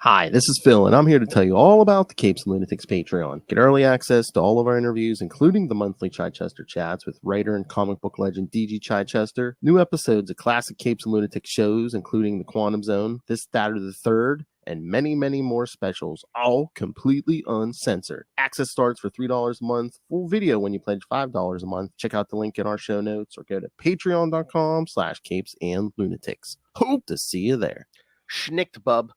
Hi, this is Phil, and I'm here to tell you all about the Capes and Lunatics Patreon. Get early access to all of our interviews, including the monthly Chichester chats with writer and comic book legend DG Chichester, new episodes of classic Capes and Lunatics shows, including The Quantum Zone, This, That, or the Third, and many, many more specials, all completely uncensored. Access starts for $3 a month, full video when you pledge $5 a month. Check out the link in our show notes or go to patreon.com/capesandlunatics. Hope to see you there. Schnicked, bub.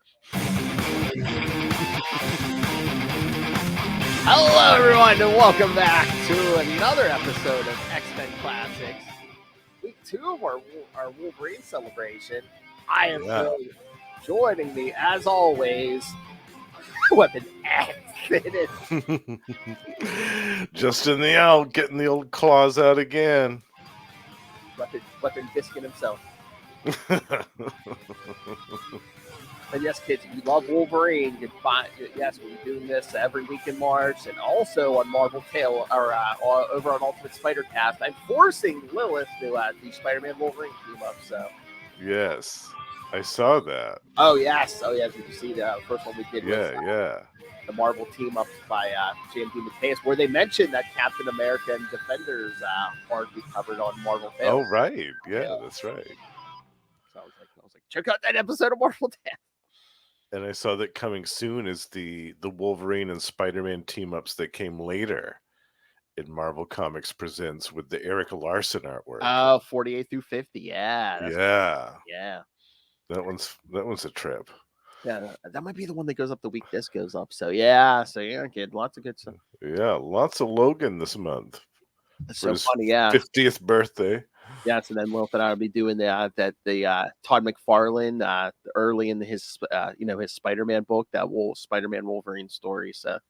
Hello, everyone, and welcome back to another episode of X-Men Classics. Week 2 of our Wolverine celebration. I am Phil. Joining me, as always, Weapon X. Just in the out, getting the old claws out again. Weapon Biscuit himself. And yes, kids, if you love Wolverine, you find, yes, we're doing this every week in March, and also on Marvel Tale, or over on Ultimate Spider Cast. I'm forcing Lilith to do Spider-Man Wolverine team up. So, yes, I saw that. Oh yes. Did you see the first one we did? Yeah. The Marvel team ups by JMD Mateus, where they mentioned that Captain America and Defenders aren't be covered on Marvel Tale. Oh right, yeah, that's right. So I was like, check out that episode of Marvel Tale. And I saw that coming soon is the Wolverine and Spider-Man team-ups that came later in Marvel Comics Presents with the Eric Larson artwork. 48 through 50, yeah. Yeah. That one's a trip. Yeah, that might be the one that goes up the week this goes up. So kid, lots of good stuff. Yeah, lots of Logan this month. That's so funny, yeah. 50th birthday. Yes, and then Lilith and I will be doing the Todd McFarlane early in his his Spider-Man book, that Spider-Man Wolverine story. So,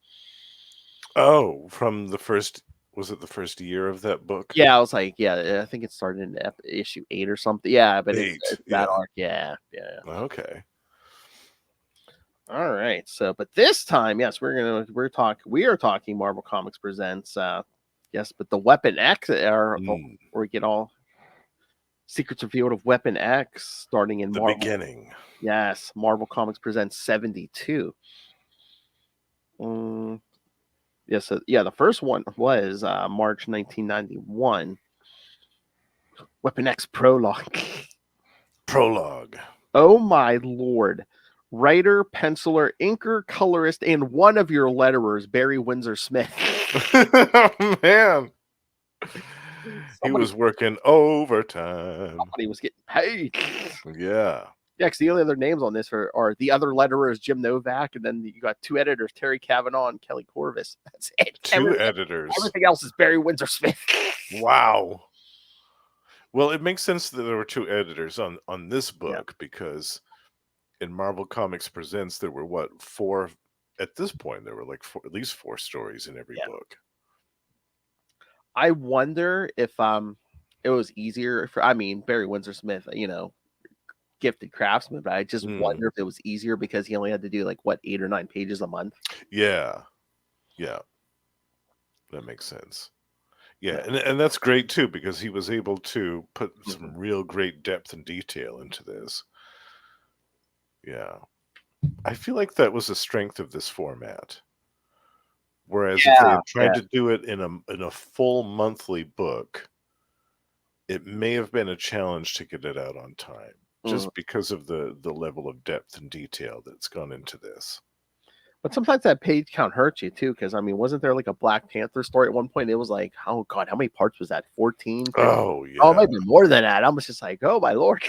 from the first, was it the first year of that book? Yeah, I was like, I think it started in issue 8 or something. Yeah, but it's that arc. Yeah. Okay. All right. So, but this time, yes, we are talking Marvel Comics Presents. Yes, but the Weapon X, where we get all secrets revealed of Weapon X, starting in the Marvel. Beginning. Yes, Marvel Comics Presents 72. Yes, the first one was March 1991. Weapon X Prologue. Oh my lord. Writer, penciler, inker, colorist, and one of your letterers, Barry Windsor Smith. Oh, man. He was working overtime. Somebody was getting paid. Yeah. Yeah, because the only other names on this are the other letterer is Jim Novak, and then you got 2 editors, Terry Cavanaugh and Kelly Corvus. That's it. 2 editors. Everything else is Barry Windsor Smith. Wow. Well, it makes sense that there were 2 editors on this book because in Marvel Comics Presents there were 4 at this point. There were at least 4 stories in every book. I wonder if it was easier for Barry Windsor Smith, gifted craftsman, but I just wonder if it was easier because he only had to do 8 or 9 pages a month. Yeah. That makes sense. Yeah, and that's great too because he was able to put some real great depth and detail into this. Yeah. I feel like that was the strength of this format. Whereas if they had tried to do it in a full monthly book, it may have been a challenge to get it out on time, just because of the level of depth and detail that's gone into this. But sometimes that page count hurts you too, because wasn't there a Black Panther story at one point? It was like, oh god, how many parts was that? 14? 15? Oh yeah. Oh, maybe more than that. I was just like, oh my lord.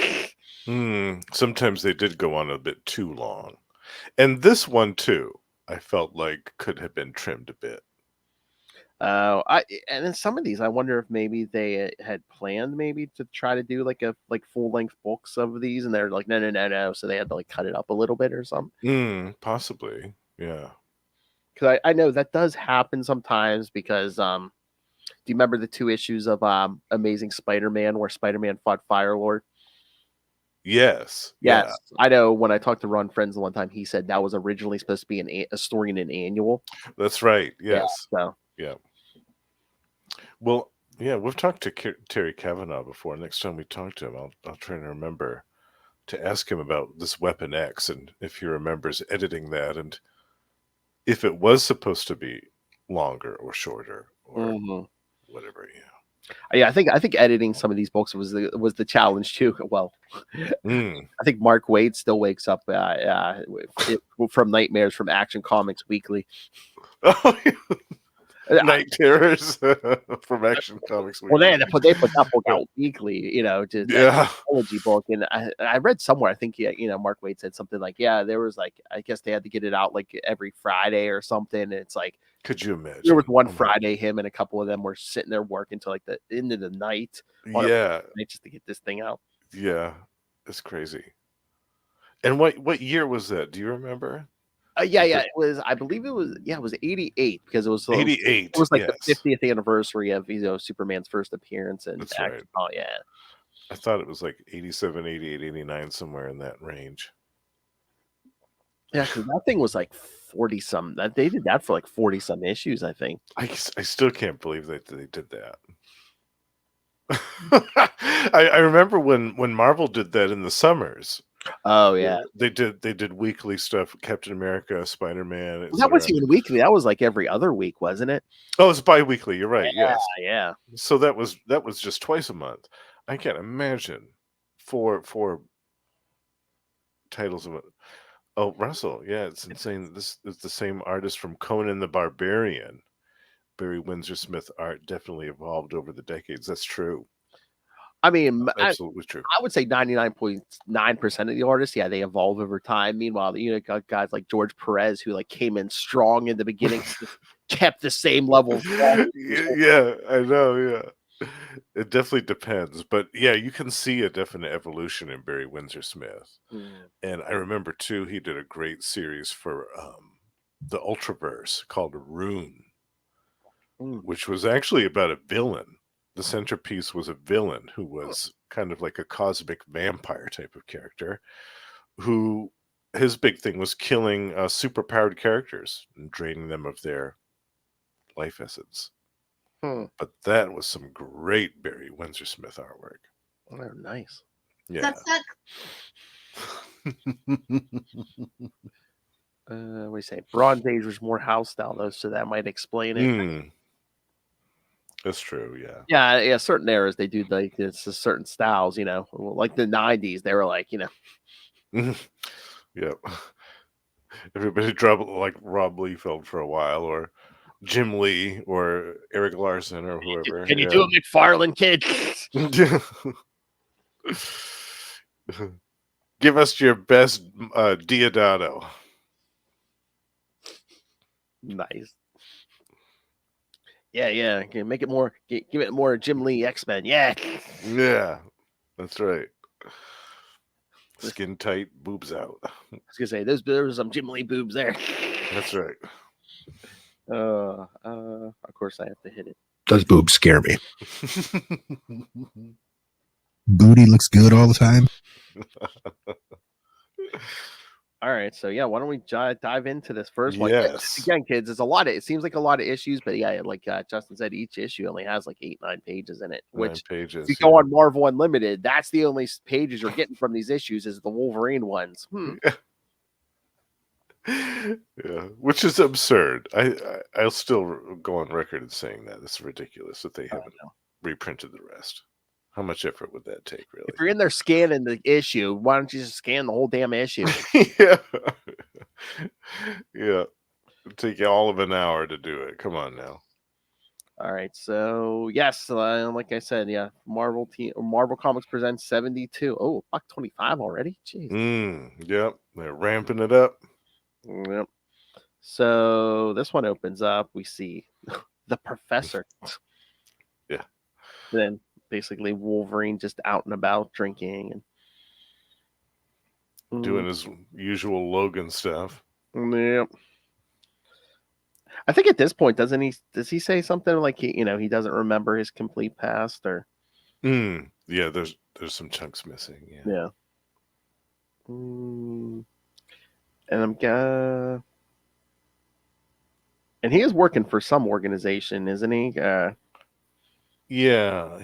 Sometimes they did go on a bit too long. And this one too, I felt like could have been trimmed a bit. And in some of these, I wonder if maybe they had planned to try to do full length books of these, and they're like, no, so they had to cut it up a little bit or something. Possibly, yeah. Because I know that does happen sometimes. Because do you remember the 2 issues of Amazing Spider-Man where Spider-Man fought Firelord? Yes. Yeah. I know when I talked to Ron Friends the one time, he said that was originally supposed to be a story in an annual. That's right. Yes. Yeah. Well, yeah, we've talked to Terry Cavanaugh before. Next time we talk to him, I'll try to remember to ask him about this Weapon X and if he remembers editing that and if it was supposed to be longer or shorter or whatever. Yeah, I think editing some of these books was the challenge too. Well, Mm. I think Mark Waid still wakes up from nightmares from Action Comics Weekly. Oh, Night Terrors from Action Comics Well, Weekly. they put that book out weekly, just that anthology book. And I read somewhere, I think, Mark Waid said something like, yeah, there was like, I guess they had to get it out like every Friday or something. And it's like, could you imagine? There was one Friday, him and a couple of them were sitting there working till like the end of the night. Just to get this thing out. Yeah, it's crazy. And what year was that? Do you remember? It was. I believe it was. Yeah, it was 88 because it was 88. It was like the 50th anniversary of Superman's first appearance. And that's right. Oh yeah. I thought it was like 87, 88, 89, somewhere in that range. Yeah, because that thing was like 40 some. That they did that for like 40 some issues. I think. I still can't believe that they did that. I remember when Marvel did that in the summers. Oh yeah, they did weekly stuff. Captain America, Spider-Man. That wasn't even weekly. That was like every other week, wasn't it? Oh, it's bi-weekly. You're right. Yeah, yes. Yeah. So that was just twice a month. I can't imagine four titles of it. Oh, Russell. Yeah, it's insane. This is the same artist from Conan the Barbarian. Barry Windsor Smith art definitely evolved over the decades. That's true. I mean, absolutely true. I would say 99.9% of the artists, yeah, they evolve over time. Meanwhile, got guys like George Perez who like came in strong in the beginning, kept the same level. Yeah, I know. Yeah, it definitely depends, but yeah, you can see a definite evolution in Barry Windsor Smith. And I remember too, he did a great series for the Ultraverse called Rune, which was actually about a villain. The centerpiece was a villain who was kind of like a cosmic vampire type of character who his big thing was killing superpowered characters and draining them of their life essence. But that was some great Barry Windsor Smith artwork. Oh, nice. Yeah. What do you say? Bronze Age was more house style though, so that might explain it. That's true, yeah. Yeah, certain eras they do like it's certain styles, like the 90s, they were like, Yep. Everybody dropped like Rob Liefeld for a while, or Jim Lee, or Eric Larson, or whoever. Can you do a McFarlane, kid? Give us your best Diodato. Nice. Yeah. Make it more. Give it more Jim Lee X-Men. Yeah. Yeah, that's right. Skin tight, boobs out. I was gonna say there was some Jim Lee boobs there. That's right. Of course I have to hit it. Those boobs scare me. Booty looks good all the time. All right, so yeah, why don't we dive into this first one? Yes. Again, kids, it seems like a lot of issues, but yeah, like Justin said, each issue only has like 8-9 pages in it. Which, pages, if you go on Marvel Unlimited, that's the only pages you're getting from these issues is the Wolverine ones. Yeah, which is absurd. I'll still go on record as saying that it's ridiculous that they haven't reprinted the rest. How much effort would that take, really? If you're in there scanning the issue, why don't you just scan the whole damn issue? Yeah. It'd take you all of an hour to do it. Come on now. All right, so yes, like I said, yeah, Marvel Comics presents 72. Oh, $1.25 already. Jeez. Yep, they're ramping it up. Yep. So this one opens up. We see the Professor. Yeah. Then basically Wolverine just out and about drinking and doing his usual Logan stuff. Yep. I think at this point, does he say something like he doesn't remember his complete past or? Yeah, there's some chunks missing. Yeah. And and he is working for some organization, isn't he? Yeah,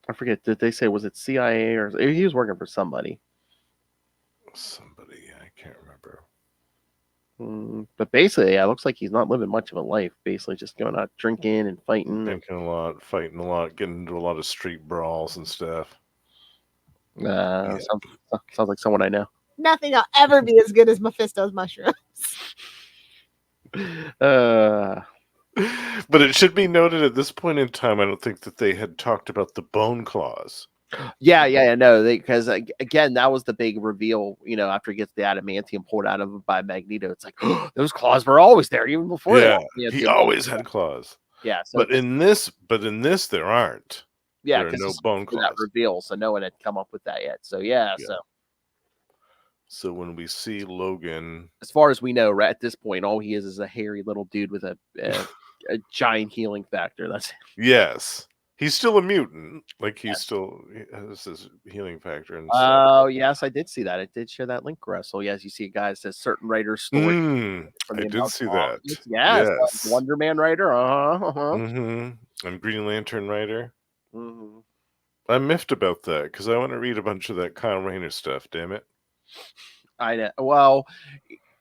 I forget. Did they say was it CIA or he was working for somebody? somebody. I can't remember. But basically, yeah, it looks like he's not living much of a life. Basically, just going out drinking and fighting. Drinking a lot, fighting a lot, getting into a lot of street brawls and stuff. Sounds like someone I know. Nothing will ever be as good as Mephisto's mushrooms. But it should be noted at this point in time, I don't think that they had talked about the bone claws. Yeah, no, because again, that was the big reveal. After he gets the adamantium pulled out of him by Magneto, it's like those claws were always there even before. Yeah, he always had claws. Yeah, so but in this, there aren't. Yeah, there are no bone claws. That reveal, so no one had come up with that yet. So yeah. So when we see Logan, as far as we know, right at this point, all he is a hairy little dude with a giant healing factor. That's yes. He's still a mutant. Like he still has this healing factor. And oh, yes, I did see that. It did share that link, Russell. Yes, you see a guy that says certain writer's story. I did see that. Yes. Wonder Man writer. And Green Lantern writer. I'm miffed about that because I want to read a bunch of that Kyle Rayner stuff. Damn it. I know. Well,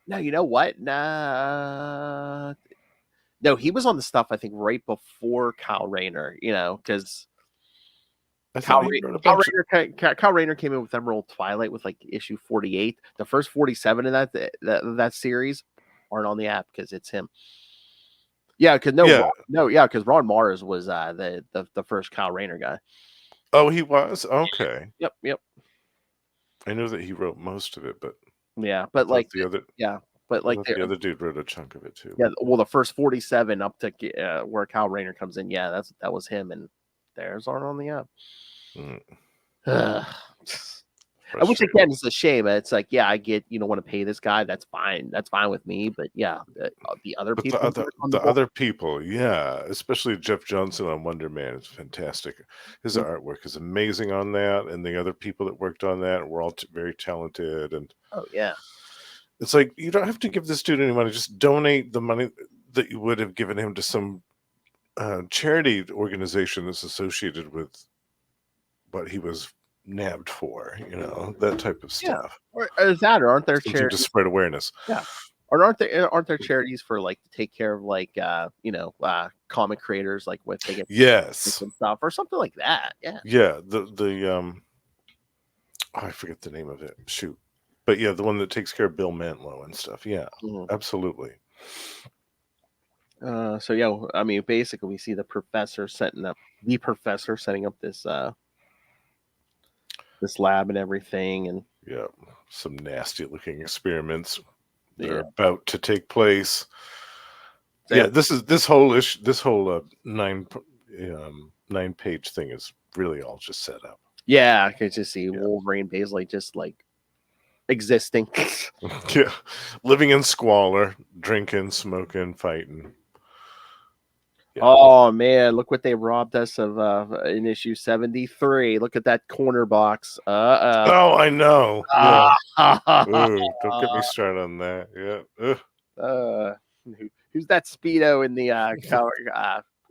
no, you know what? Nah. No, he was on the stuff, I think, right before Kyle Rayner, because Kyle Rayner came in with Emerald Twilight with like issue 48. The first 47 in that series aren't on the app because it's him. Yeah, because because Ron Mars was the first Kyle Rayner guy. Oh, he was? Okay. Yep. I know that he wrote most of it, but but like the other But like the other dude wrote a chunk of it too. Yeah, well, the first 47 up to where Kyle Rayner comes in, that was him, and theirs aren't on the app. Which again is a shame. It's like, I get you don't want to pay this guy. That's fine. That's fine with me. But the other people, other people, especially Jeff Johnson on Wonder Man is fantastic. His artwork is amazing on that, and the other people that worked on that were all very talented. And it's like, you don't have to give this dude any money. Just donate the money that you would have given him to some charity organization that's associated with what he was nabbed for, that type of stuff. Or aren't there charities to spread awareness? Or aren't there charities for like to take care of like comic creators, like what they get some stuff or something like that? The I forget the name of it. Shoot. But the one that takes care of Bill Mantlo and stuff. Absolutely. So I mean, basically, we see the professor setting up this this lab and everything, and some nasty looking experiments that are about to take place. This whole 9-page thing is really all just set up. I could just see Wolverine basically just like existing. Living in squalor, drinking, smoking, fighting. Oh man, look what they robbed us of in issue 73. Look at that corner box. Oh, I know. Ooh, don't get me started on that. Who's that Speedo in the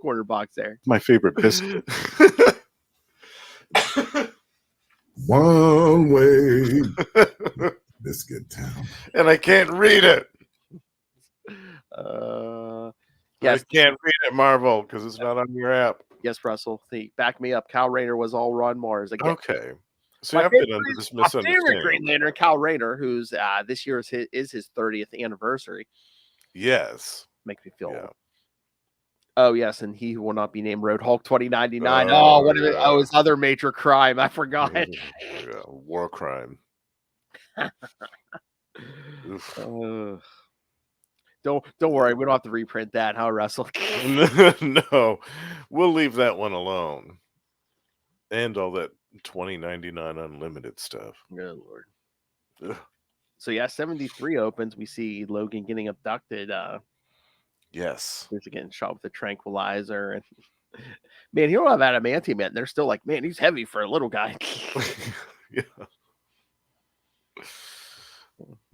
corner box there? My favorite biscuit. One way biscuit town. And I can't read it. Yes. I can't read it, Marvel, because it's not on your app. Yes, Russell. Back me up. Kyle Rayner was all Ron Mars. Again. Okay. So I've been under this misunderstanding. My favorite Green Lantern, Kyle Rayner, who's this year is his 30th anniversary. Yes. Makes me feel old. Oh, yes, and he who will not be named Roadhulk 2099. His other major crime. I forgot. War crime. Don't worry, we don't have to reprint that, huh, Russell? No, we'll leave that one alone. And all that $20.99 unlimited stuff. Good Lord. Ugh. So 73 opens. We see Logan getting abducted. Yes. He's getting shot with a tranquilizer, and man, he don't have adamantium yet. And they're still like, man, he's heavy for a little guy.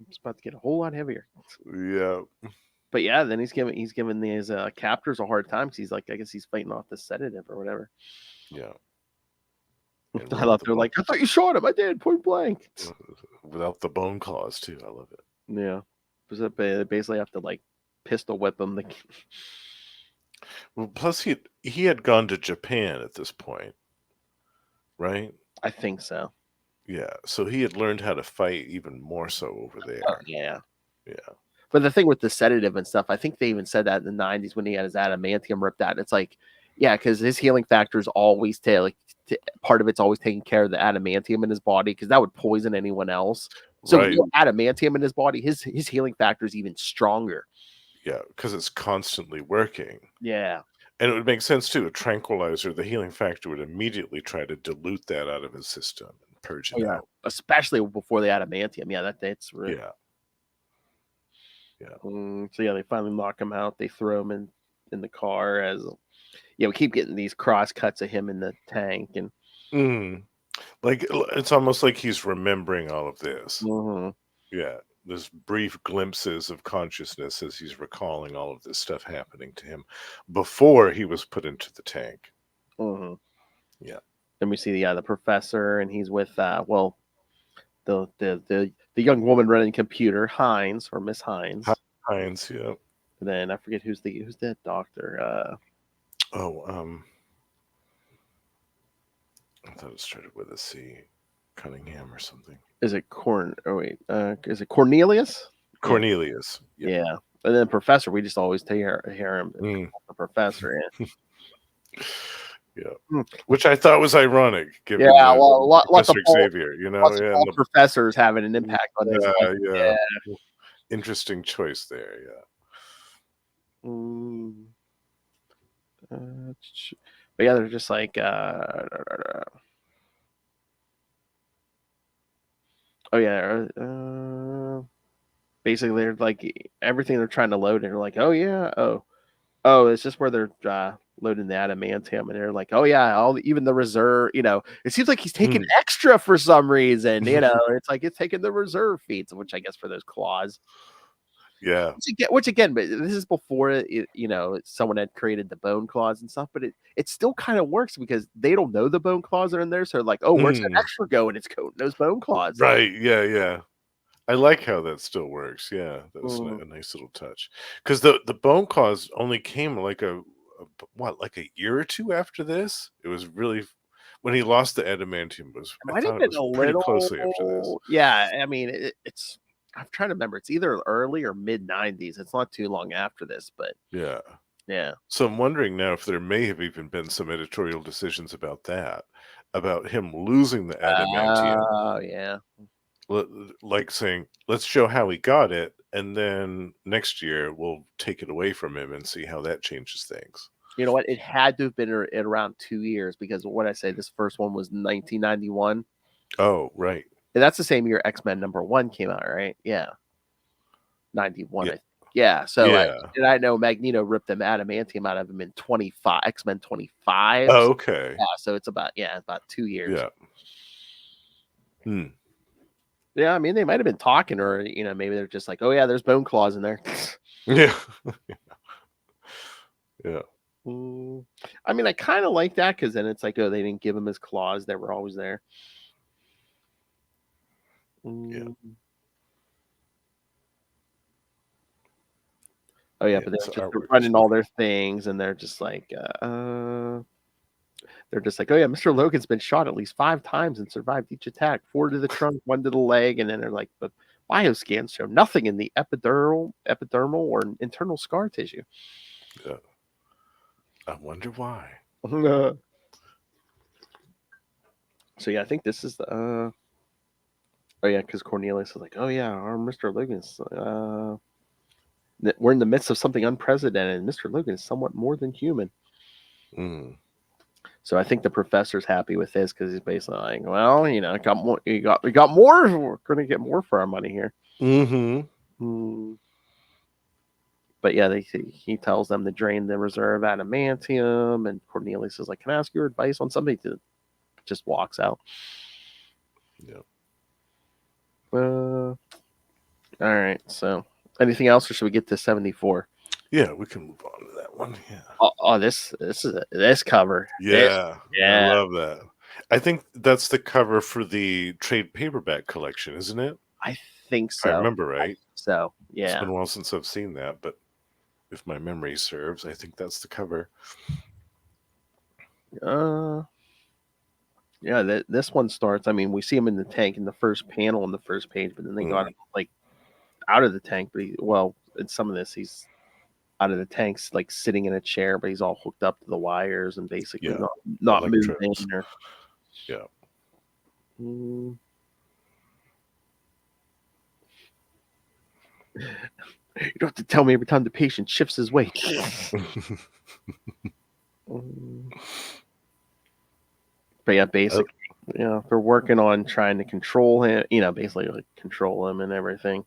It's about to get a whole lot heavier. But then he's giving these captors a hard time because he's like, I guess he's fighting off the sedative or whatever. Yeah. I thought they're like, I thought you shot him. I did, point blank. without the bone claws too. I love it. Yeah. Because they basically have to like pistol whip him. Well, plus he had gone to Japan at this point, right? I think so. Yeah, so he had learned how to fight even more so over Oh, there. yeah. Yeah. But the thing with the sedative and stuff, I think they even said that in the 90s when he had his adamantium ripped out. It's like, yeah, because his healing factor is always part of it's always taking care of the adamantium in his body because that would poison anyone else. So with Right. no adamantium in his body, his healing factor is even stronger. Yeah, because it's constantly working. Yeah. And it would make sense too. A tranquilizer, the healing factor would immediately try to dilute that out of his system and purge it out. Especially before the adamantium. Yeah, that's really. Yeah. Yeah. So yeah, they finally knock him out. They throw him in the car as we keep getting these cross cuts of him in the tank and like it's almost like he's remembering all of this. Mhm. Yeah. There's brief glimpses of consciousness as he's recalling all of this stuff happening to him before he was put into the tank. Mhm. Yeah. Then we see the professor and he's with the young woman running computer, Hines or Miss Hines. Hines, yeah. And then I forget who's that doctor. I thought it started with a C. Cunningham or something. Is it is it Cornelius? Cornelius. Yeah. And then professor, we just always hear him the professor. Yeah. Which I thought was ironic, given lots of Xavier, lots of professors having an impact on his life. Yeah. Interesting choice there, yeah. But yeah, they're just like basically they're like everything they're trying to load and they're like, it's just where they're loading the adamantium and they're like, even the reserve, it seems like he's taking extra for some reason, it's like it's taking the reserve feeds, which I guess for those claws. Yeah. Which again, but this is before someone had created the bone claws and stuff, but it still kind of works because they don't know the bone claws are in there. So like, where's that extra go? And it's coating those bone claws. Right. Yeah. I like how that still works. Yeah. That was a nice little touch. Because the bone claws only came like a year or two after this. It was really when he lost the adamantium. I thought it was pretty closely after this. Yeah, I mean it's. I'm trying to remember. It's either early or mid 90s. It's not too long after this, but yeah. So I'm wondering now if there may have even been some editorial decisions about that, about him losing the adamantium. Oh yeah. Like saying, let's show how he got it, and then next year we'll take it away from him and see how that changes things. You know what? It had to have been in around 2 years because what I say, this first one was 1991. Oh, right. And that's the same year X-Men #1 came out, right? Yeah. 91, Yeah. I think. Yeah. So Yeah. I know Magneto ripped the adamantium out of him in 25, X-Men 25. Oh, okay. Yeah, so it's about 2 years. Yeah. Yeah, I mean they might have been talking, or maybe they're just like, there's bone claws in there. Yeah. Yeah. I mean, I kind of like that because then it's like, they didn't give him his claws; they were always there. Yeah. Oh yeah, but they're running all their things, and they're just like, Mr. Logan's been shot at least 5 times and survived each attack. 4 to the trunk, 1 to the leg, and then they're like, the bioscans show nothing in the epidermal or internal scar tissue. Yeah. I wonder why. So yeah, I think this is the. Because Cornelius is like, our Mr. Logan's. We're in the midst of something unprecedented, and Mr. Logan is somewhat more than human. So I think the professor's happy with this because he's basically like, well, got more. We got more. We're going to get more for our money here. But yeah, he tells them to drain the reserve adamantium, and Cornelius is like, "Can I ask your advice on something?" Just walks out. Yeah. All right. So, anything else, or should we get to 74? Yeah, we can move on to that one. Yeah. This cover. Yeah. Yeah. I love that. I think that's the cover for the trade paperback collection, isn't it? I think If I so. remember right. So It's yeah. been a while since I've seen that, but if my memory serves, I think that's the cover. Yeah, this one starts. I mean, we see him in the tank in the first panel on the first page, but then they got him like out of the tank. But in some of this, he's out of the tanks, like sitting in a chair, but he's all hooked up to the wires and basically not moving. Electrodes. Or, Yeah. You don't have to tell me every time the patient shifts his weight. But yeah, basically, they're working on trying to control him. Basically like control him and everything.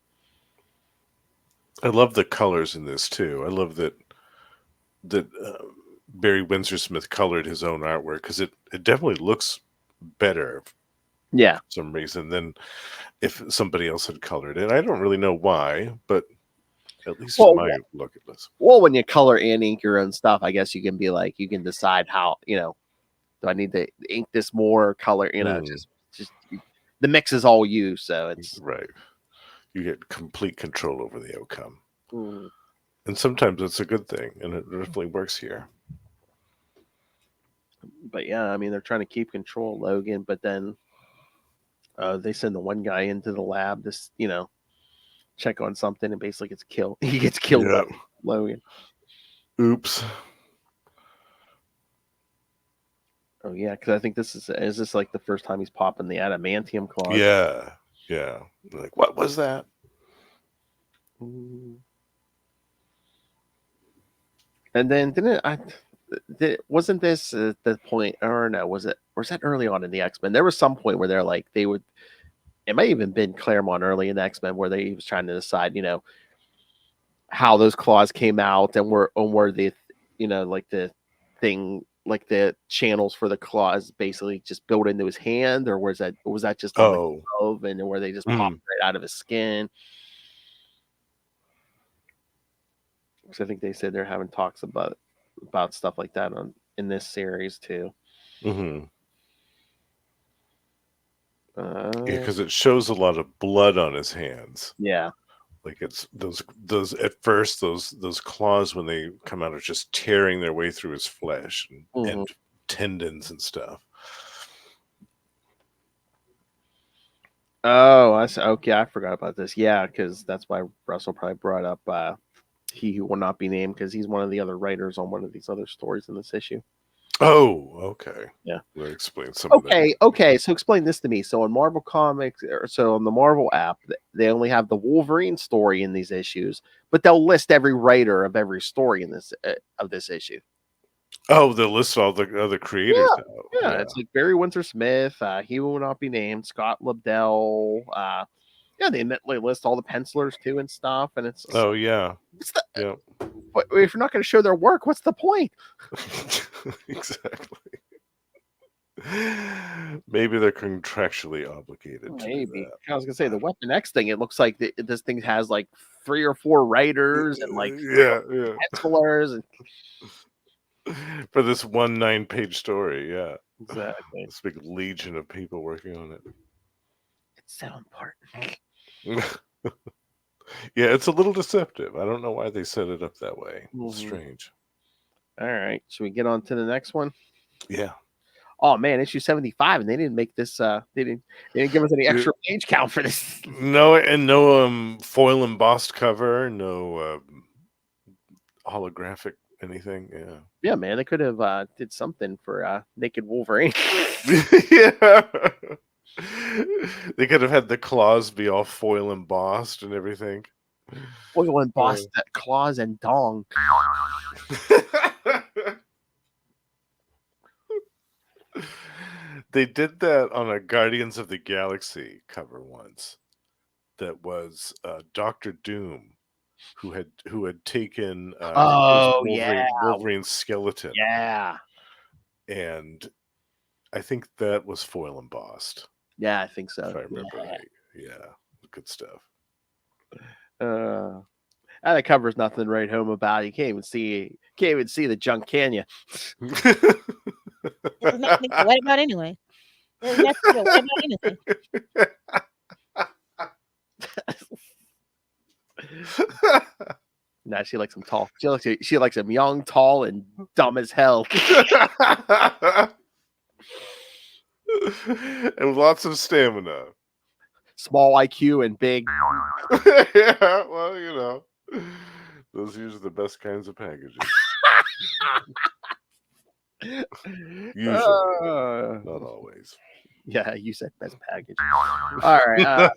I love the colors in this too. I love that Barry Windsor Smith colored his own artwork because it definitely looks better. Yeah, for some reason than if somebody else had colored it. I don't really know why, but at least in my look at this. Well, when you color and ink your own stuff, I guess you can be like, you can decide how, do I need to ink this more or color, just the mix is all you. So it's right. You get complete control over the outcome. Mm. And sometimes it's a good thing, and it definitely works here. But yeah, I mean, they're trying to keep control of Logan, but then they send the one guy into the lab to, check on something, and basically gets killed. He gets killed by Logan. Oops. Oh yeah, because I think is this like the first time he's popping the adamantium claws? Yeah. Like, what was that? And then wasn't this the point, or no? Was that early on in the X-Men? There was some point where they're like it might even been Claremont early in the X-Men where he was trying to decide, how those claws came out and were the, like the thing, like the channels for the claws basically just built into his hand, or was that just on the glove and where they just popped right out of his skin? Because I think they said they're having talks about stuff like that in this series too. Mm-hmm. Because it shows a lot of blood on his hands. Yeah, like it's those at first those claws when they come out are just tearing their way through his flesh and tendons and stuff. Oh, okay. I forgot about this. Yeah, because that's why Russell probably brought up he who will not be named, because he's one of the other writers on one of these other stories in this issue. Oh, okay. Yeah. That explains some of that. Okay. So explain this to me. So on Marvel Comics, so on the Marvel app, they only have the Wolverine story in these issues, but they'll list every writer of every story in this of this issue. Oh, they'll list all the other creators. Yeah. It's like Barry Windsor Smith, he will not be named, Scott Lobdell. They list all the pencilers too and stuff, and it's if you're not going to show their work, what's the point? Exactly. Maybe they're contractually obligated to do that. I was going to say the Weapon X thing. It looks like this thing has like 3 or 4 writers and like pencilers and for this 1 9-page story. Yeah, exactly. This big legion of people working on it. It's so important. Yeah, it's a little deceptive. I don't know why they set it up that way. It's strange. All right, should we get on to the next one? Yeah. Oh man, issue 75, and they didn't make this. They didn't give us any extra page count for this. No, and no foil embossed cover, no holographic anything. Yeah, man, they could have did something for Naked Wolverine. Yeah. They could have had the claws be all foil embossed and everything. Foil embossed claws and dong. They did that on a Guardians of the Galaxy cover once. That was Dr. Doom, who had taken Wolverine's skeleton. Yeah. And I think that was foil embossed. Yeah, I think so. If I remember right. Yeah, good stuff. That cover's nothing to write home about. You can't even see the junk, can you? There's nothing to write about anyway. Or yes, no, what about anything? Nah, she likes him tall. She likes him young, tall, and dumb as hell. And with lots of stamina. Small IQ and big. Yeah, well, you know, those are usually the best kinds of packages. Usually, not always. Yeah, you said best package. All right.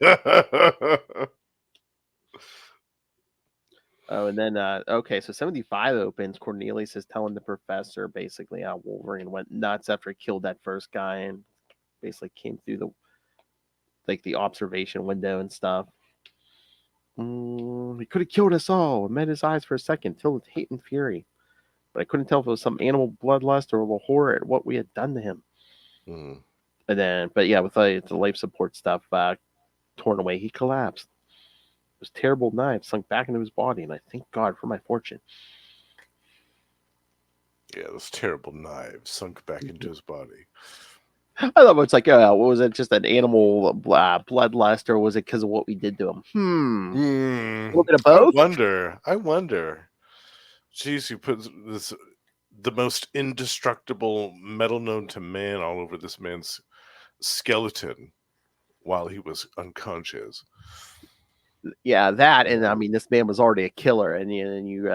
Oh, and then okay, so 75 opens. Cornelius is telling the professor basically how Wolverine went nuts after he killed that first guy and basically came through the observation window and stuff. He could have killed us all. I met his eyes for a second, filled with hate and fury. But I couldn't tell if it was some animal bloodlust or the horror at what we had done to him. Mm. And then, but yeah, with the life support stuff torn away, he collapsed. Those terrible knives sunk back into his body, and I thank God for my fortune. Yeah, those terrible knives sunk back into his body. I thought it's like, what was it? Just an animal bloodlust, or was it because of what we did to him? A little bit of both. I wonder. Jeez, you put the most indestructible metal known to man all over this man's skeleton while he was unconscious. Yeah, that, and I mean, this man was already a killer, and you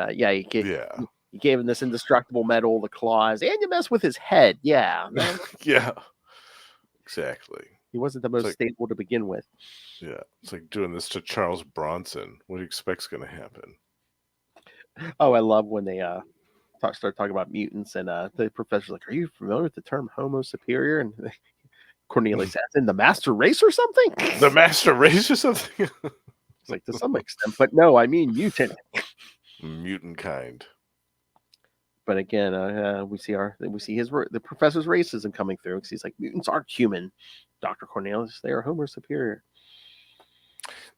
gave him this indestructible metal, the claws, and you mess with his head. Yeah, Yeah, exactly. He wasn't the most stable to begin with. Yeah, it's like doing this to Charles Bronson. What do you expect's going to happen? Oh, I love when they start talking about mutants, and the professor's like, "Are you familiar with the term Homo superior?" And Cornelius says, "In the master race or something?" The master race or something? It's like, to some extent, but no, I mean mutant. Mutant kind. But again, we see the professor's racism coming through because he's like, mutants aren't human, Dr. Cornelius. They are Homo superior.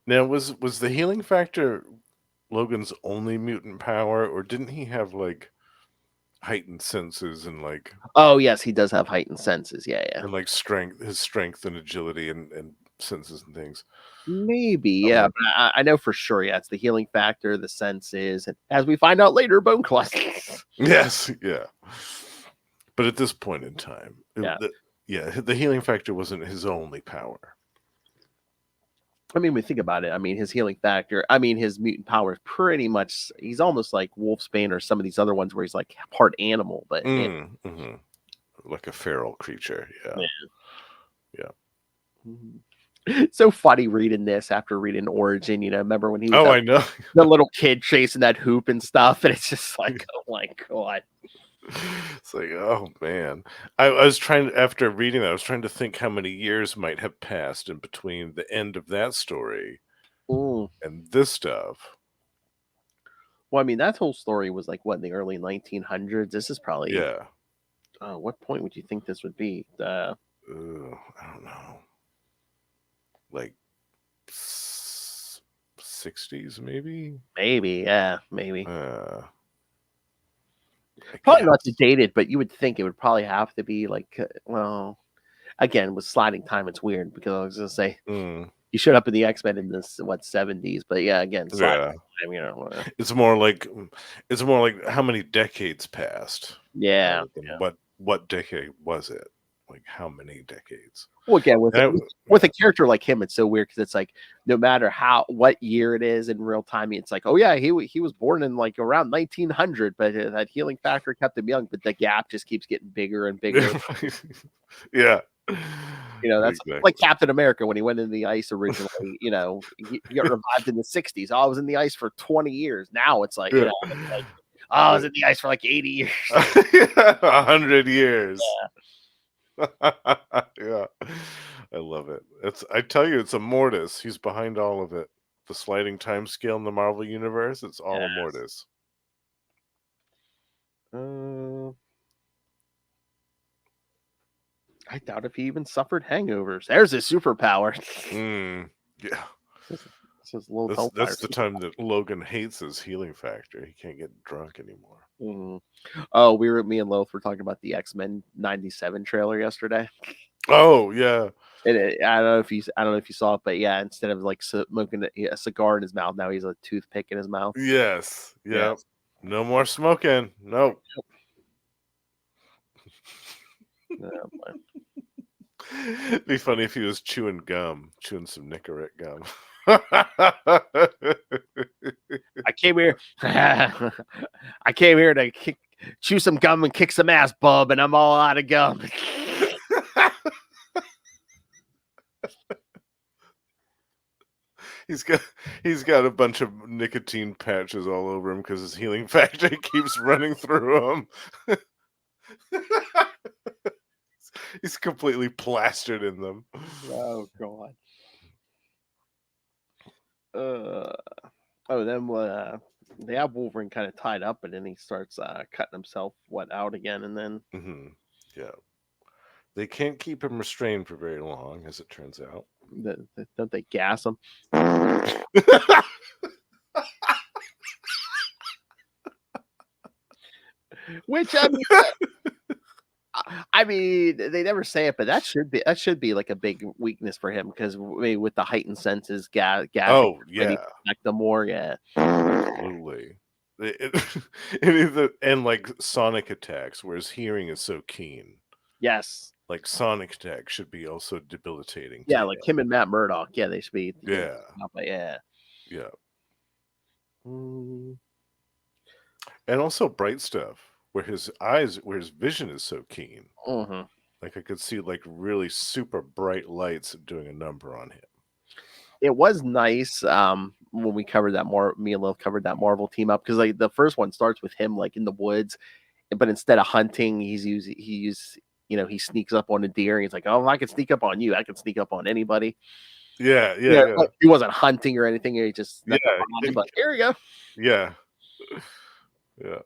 Now, was the healing factor Logan's only mutant power, or didn't he have like heightened senses and like? Oh yes, he does have heightened senses. Yeah. And like his strength and agility and senses and things. Maybe, yeah, but I know for sure. Yeah, it's the healing factor, the senses, and as we find out later, bone clusters. Yes, yeah. But at this point in time, the healing factor wasn't his only power. I mean, when we think about it, I mean, his healing factor, I mean, his mutant power is pretty much, he's almost like Wolfsbane or some of these other ones where he's like part animal, but like a feral creature. Yeah. It's so funny reading this after reading Origin. Remember when he was I know the little kid chasing that hoop and stuff, and it's just like, oh my God. It's like, oh man. I was after reading that, I was trying to think how many years might have passed in between the end of that story and this stuff. Well, I mean, that whole story was like what, in the early 1900s. This is probably what point would you think this would be? I don't know. Like 60s, maybe. Maybe. Probably not dated, but you would think it would probably have to be like, well, again, with sliding time, it's weird because I was going to say he showed up in the X-Men in the 70s, but yeah, again, sliding time, it's more like how many decades passed. Yeah. What decade was it? Like how many decades? Well, again, with a character like him, it's so weird because it's like no matter what year it is in real time, it's like, oh yeah, he was born in like around 1900, but that healing factor kept him young. But the gap just keeps getting bigger and bigger. Yeah, that's like Captain America when he went in the ice originally. He got revived in the 60s. I was in the ice for 20 years. Now it's like, I was in the ice for like 80 years, 100 years. Yeah. Yeah, I love it. I tell you, it's a Mortis. He's behind all of it. The sliding time scale in the Marvel universe, it's all a Mortis. I doubt if he even suffered hangovers. There's his superpower. Yeah. That's the time that Logan hates his healing factor. He can't get drunk anymore. Oh, me and Loth were talking about the X-Men 97 trailer yesterday. Oh yeah. And I don't know if you saw it, but yeah, instead of like smoking a cigar in his mouth, now he's a toothpick in his mouth. Yes. Yep. Yes. No more smoking. Nope. Yeah, but- It'd be funny if he was chewing some Nicorette gum. I came here. I came here to chew some gum and kick some ass, bub, and I'm all out of gum. He's got a bunch of nicotine patches all over him because his healing factor keeps running through him. He's completely plastered in them. Oh God. Then they have Wolverine kind of tied up, and then he starts cutting himself out again, and then Hmm. Yeah, they can't keep him restrained for very long, as it turns out. don't they gas him? Which I mean, they never say it, but that should be like a big weakness for him because with the heightened senses, gassing, Oh when he yeah, protect them more, yeah. absolutely. And like sonic attacks, where his hearing is so keen. Yes, Like sonic attacks should be also debilitating. yeah, To like him. him and Matt Murdock, yeah, they should be. Yeah, But yeah. yeah, Mm, and also bright stuff, where his vision is so keen. mhm. Like I could see like really super bright lights doing a number on him. It was nice when we covered that me and Lil covered that Marvel team up because like the first one starts with him like in the woods, but instead of hunting, he sneaks up on a deer and he's like, oh, if I can sneak up on you, I can sneak up on anybody. Yeah, yeah, Yeah, yeah, like, he wasn't hunting or anything. He just yeah, but here we go. yeah, yeah.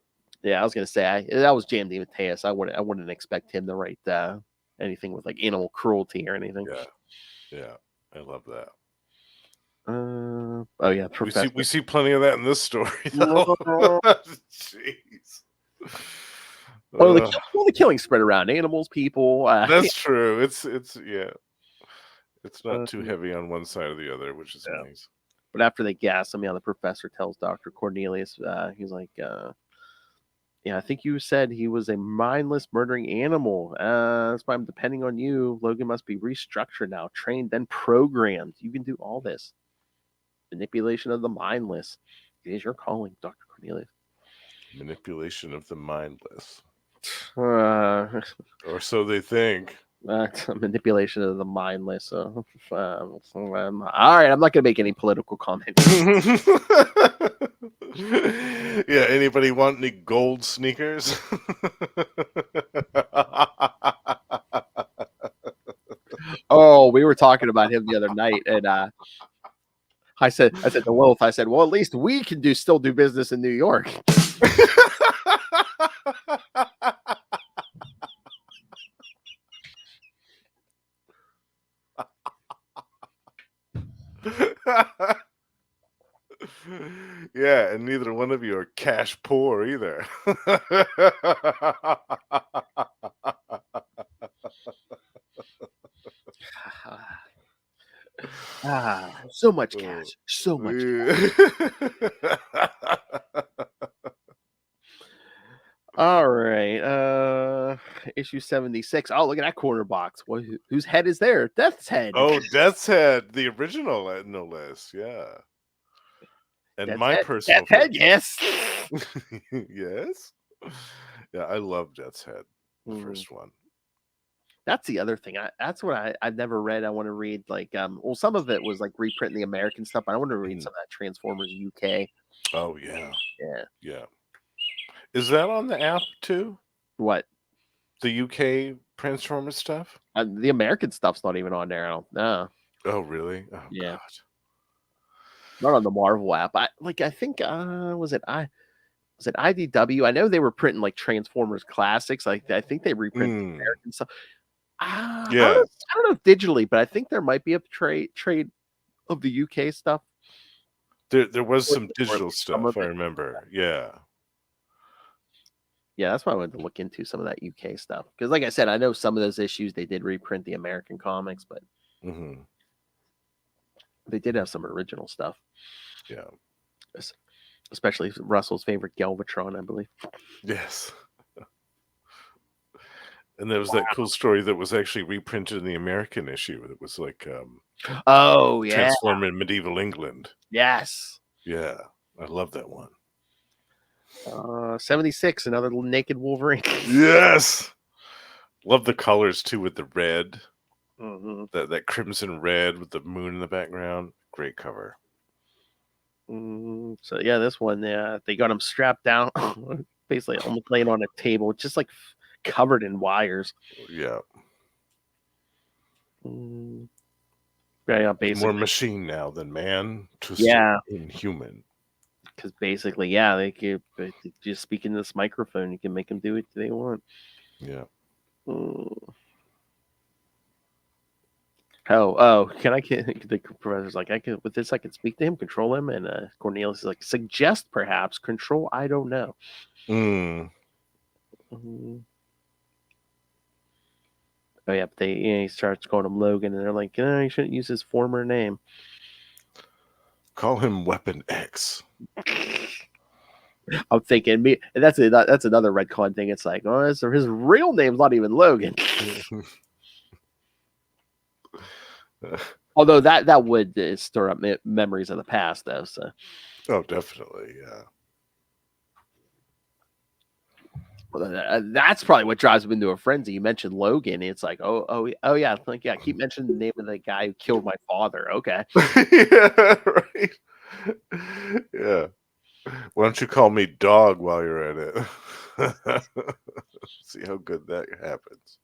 Yeah, I was gonna say that was Jam DeMatteis. I wouldn't expect him to write anything with like animal cruelty or anything. Yeah, yeah, I love that. Oh yeah, Professor. We see plenty of that in this story, though. Jeez. Well, the killing spread around animals, people. That's true. It's yeah. It's not too Uh, heavy on one side or the other, which is yeah. nice. But after they gas him, the professor tells Dr. Cornelius, he's like, yeah, I think you said he was a mindless murdering animal. That's why I'm depending on you. Logan must be restructured now, trained, then programmed. You can do all this. Manipulation of the mindless. It is your calling, Dr. Cornelius. Manipulation of the mindless. Or so they think. Manipulation of the mindless. All right, I'm not going to make any political comments. Yeah, anybody want any gold sneakers? Oh, we were talking about him the other night, and I said to Wolf, I said, well, at least we can still do business in New York. Yeah, and neither one of you are cash poor either. So much cash. So much cash. All right. Issue 76. Oh, look at that corner box. Whose head is there? Death's head. Oh, Death's Head, the original, no less. Yeah. And Death's my head. personal Death's head, yes. Yes. Yeah, I love Death's Head, the first one. That's the other thing. That's what I've never read. I want to read like well, some of it was like reprinting the American stuff, but I want to read some of that Transformers UK. Oh yeah. Yeah. Yeah. Is that on the app too? What? The UK Transformers stuff? The American stuff's not even on there. I don't know. Oh really? Oh Yeah. God. Not on the Marvel app. I think was it IDW? I know they were printing like Transformers classics. Like I think they reprinted the American stuff. Yeah. I don't know if digitally, but I think there might be a trade of the UK stuff. There was some digital stuff, I remember. Yeah. Yeah, that's why I wanted to look into some of that UK stuff. Because, like I said, I know some of those issues they did reprint the American comics, but Mm-hmm. they did have some original stuff, Yeah. especially Russell's favorite Galvatron, I believe. Yes. And there was that cool story that was actually reprinted in the American issue. It was like Oh, yeah. Transform in Medieval England. Yes. Yeah. I love that one. 76, another naked Wolverine. Yes. Love the colors too with the red. Mm-hmm. That crimson red with the moon in the background. Great cover. So yeah, this one, they got him strapped down, basically almost laying on a table, just like covered in wires. Yeah. Yeah, More basically. machine now than man, Yeah. inhuman. Because basically, yeah, they could just speak in this microphone. You can make them do what they want. Yeah. Oh, can I get the professor's like, I can with this, I can speak to him, control him, and Cornelius is like, suggest perhaps control. I don't know. Oh yeah, but he starts calling him Logan, and they're like, he shouldn't use his former name. Call him Weapon X. I'm thinking me, and that's another Redcon thing. It's like, oh, his real name's not even Logan. Although that would stir up memories of the past, though. So. Oh, definitely, yeah. Well, that's probably what drives him into a frenzy. You mentioned Logan. It's like, oh yeah, like yeah. Keep mentioning the name of the guy who killed my father. Okay. Yeah, right. Yeah. Why don't you call me Dog while you're at it? See how good that happens.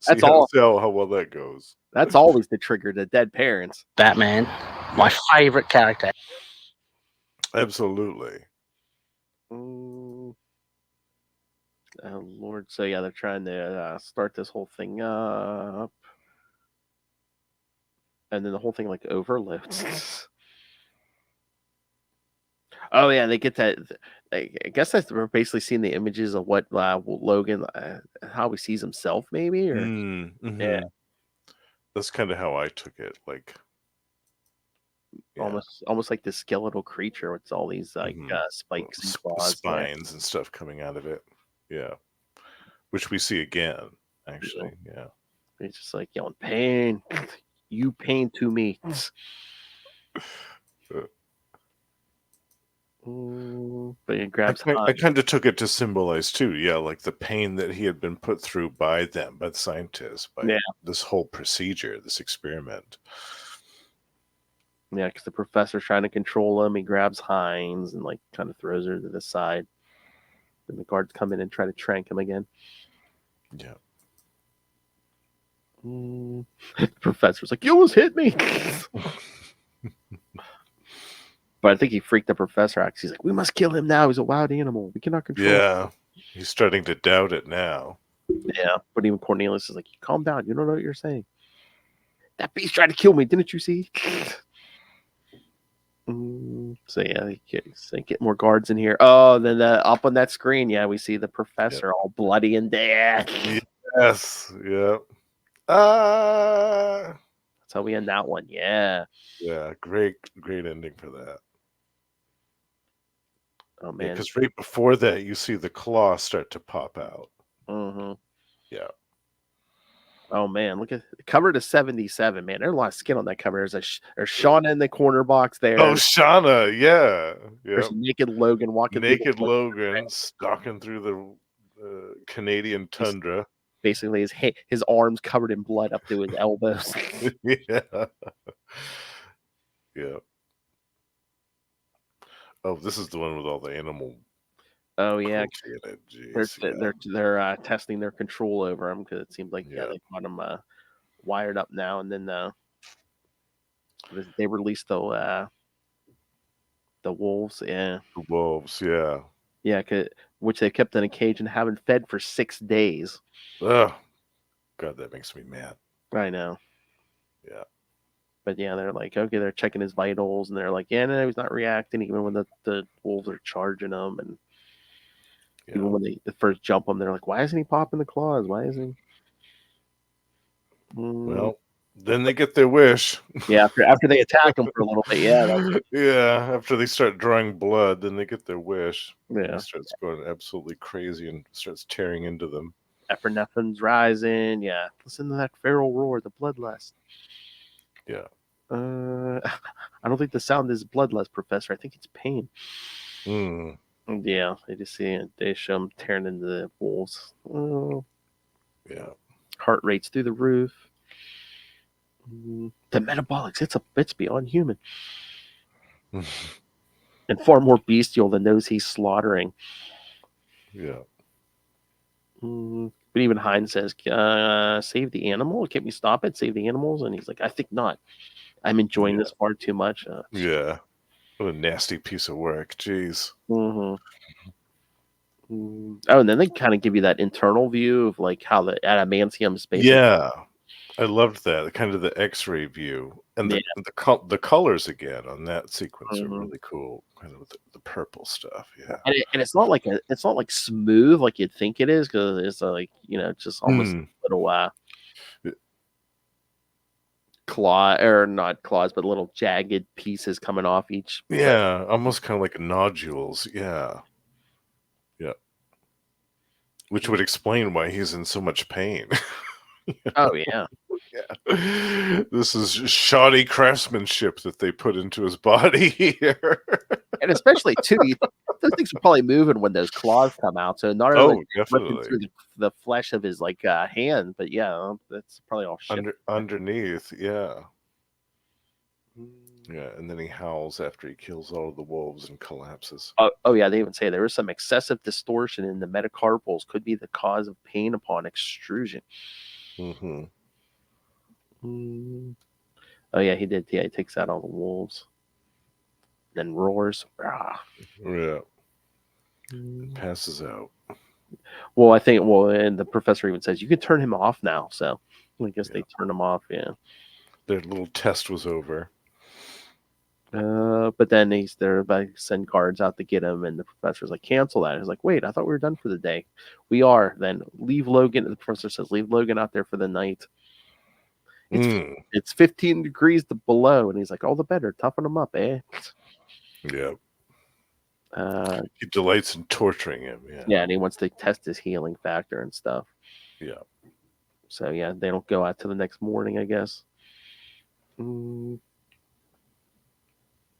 That's all. See how well that goes. That's always the trigger to dead parents. Batman, my favorite character. Absolutely. Oh Lord! So yeah, they're trying to start this whole thing up, and then the whole thing like overloads. Oh yeah, they get that. I guess that's we're basically seeing the images of what Logan, how he sees himself, maybe, or yeah, that's kind of how I took it. Like, yeah. almost like this skeletal creature with all these like spikes and claws, spines and stuff coming out of it. Yeah, which we see again. Actually, yeah. He's just like yelling, "Pain, you pain to me." But he grabs. I kind of took it to symbolize too, yeah, like the pain that he had been put through by them, by the scientists, by this whole procedure, this experiment. Yeah, because the professor's trying to control him. He grabs Hines and like kind of throws her to the side. Then the guards come in and try to trank him again. Yeah. The professor's like, "You almost hit me." But I think he freaked the professor out. He's like, "We must kill him now. He's a wild animal. We cannot control him." Yeah, he's starting to doubt it now. Yeah, but even Cornelius is like, "Calm down. You don't know what you're saying. That beast tried to kill me. Didn't you see?" So yeah, get more guards in here. Oh, then up on that screen, yeah, we see the professor all bloody and dead. Yes, yeah. That's how we end that one. Yeah. Yeah, great ending for that. Oh man, because right before that, you see the claw start to pop out. Yeah. Oh man, look at the cover to 77. Man, there's a lot of skin on that cover. There's Shauna in the corner box there. Oh, Shauna, yeah. There's naked Logan walking. Naked Logan stalking through the Canadian tundra. Basically, his arms covered in blood up to his elbows. Yeah. Yeah. Oh, this is the one with all the animal. Oh yeah, Jeez, they're testing their control over him because it seems like they got him wired up now, and then they released the wolves. Yeah, the wolves. Yeah, yeah, which they kept in a cage and haven't fed for 6 days. Oh, God, that makes me mad. I know. Yeah. But yeah, they're like, okay, they're checking his vitals, and they're like, yeah, no, he's not reacting even when the wolves are charging him, and Even when they first jump him, they're like, "Why isn't he popping the claws? Why isn't he?" Well, then they get their wish. Yeah, after they attack him for a little bit, yeah, Yeah, after they start drawing blood, then they get their wish. yeah. He starts going absolutely crazy and starts tearing into them. Ephraim's rising. Yeah, listen to that feral roar, the bloodlust. Yeah. I don't think the sound is bloodlust, Professor. I think it's pain. Mm. Yeah, they just see it. They show him tearing into the wolves. Oh, Yeah. heart rate's through the roof. The metabolics, it's beyond human. And far more bestial than those he's slaughtering. Yeah. But even Hines says, save the animal? Can't we stop it? Save the animals? And he's like, I think not. I'm enjoying this far too much. Yeah. What a nasty piece of work. Jeez. Oh, and then they kind of give you that internal view of like how the adamantium space. Yeah. I loved that. Kind of the X-ray view. And the colors again on that sequence are really cool. Kind of the purple stuff. Yeah. And it's not like smooth like you'd think it is, because it's like, just almost a little claw, or not claws, but little jagged pieces coming off each. Yeah, almost kind of like nodules. Yeah. Yeah. Which would explain why he's in so much pain. Oh yeah. Yeah. This is shoddy craftsmanship that they put into his body here. And especially too, those things are probably moving when those claws come out. So not only ripping through the flesh of his hand, but yeah, that's probably all shit. Underneath, yeah. Yeah, and then he howls after he kills all of the wolves and collapses. Oh yeah, they even say there is some excessive distortion in the metacarpals, could be the cause of pain upon extrusion. Oh yeah, he did. Yeah, he takes out all the wolves. Then roars. Yeah. Passes out. Well, I think. Well, and the professor even says you could turn him off now. So I guess they turn him off. Yeah. Their little test was over. But then they're about to send guards out to get him, and the professor's like, cancel that. He's like, wait, I thought we were done for the day. We are. Then leave Logan. The professor says, leave Logan out there for the night. It's 15 degrees below, and he's like, all the better. Toughen him up, eh? Yeah. He delights in torturing him. Yeah. Yeah, and he wants to test his healing factor and stuff. Yeah. So yeah, they don't go out till the next morning, I guess.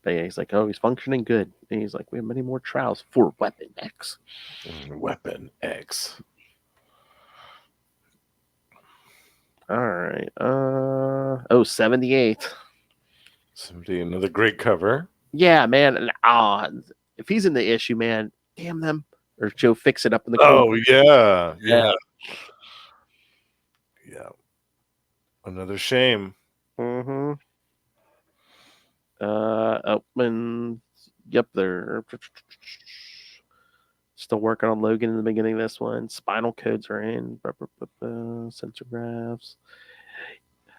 But yeah, he's like, oh, he's functioning good. And he's like, we have many more trials for Weapon X. Weapon X. All right. 78. 70, another great cover. Yeah, man. And if he's in the issue, man, damn them. Or Joe fix it up in the corner. Oh, yeah. Yeah. Yeah. Another shame. And yep, they're still working on Logan in the beginning of this one. Spinal codes are in. Sensor graphs.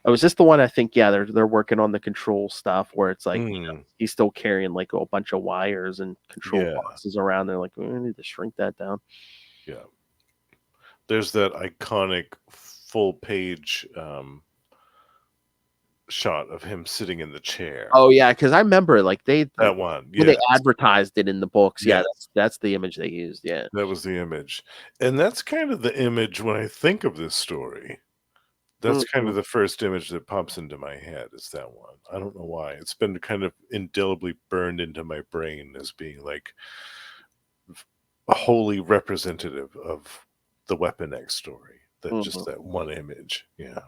Oh, is this the one? I think, yeah, they're working on the control stuff where it's like he's still carrying like a bunch of wires and control boxes around. They're like, we need to shrink that down. Yeah. There's that iconic full page shot of him sitting in the chair. Oh yeah, because I remember like that one. Yeah. They advertised it in the books. Yeah, that's the image they used. Yeah. That was the image. And that's kind of the image when I think of this story. That's kind of the first image that pops into my head, is that one. I don't know why. It's been kind of indelibly burned into my brain as being like wholly representative of the Weapon X story. Just that one image. Yeah.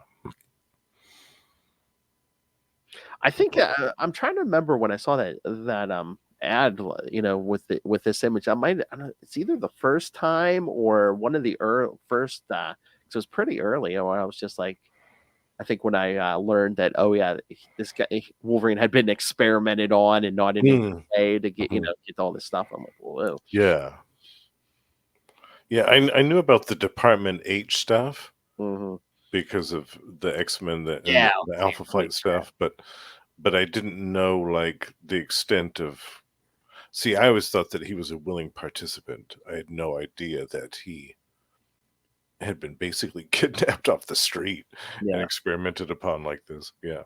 I think I'm trying to remember when I saw that ad, with this image. It's either the first time or one of the first. So it was pretty early. When I was just like, I think when I learned that, oh yeah, this guy Wolverine had been experimented on and not in any way to get get all this stuff. I'm like, whoa. Yeah. Yeah, I knew about the Department H stuff because of the X-Men, the Alpha Flight stuff, but I didn't know like the extent of See, I always thought that he was a willing participant. I had no idea that he had been basically kidnapped off the street and Yeah. experimented upon like this. Yeah.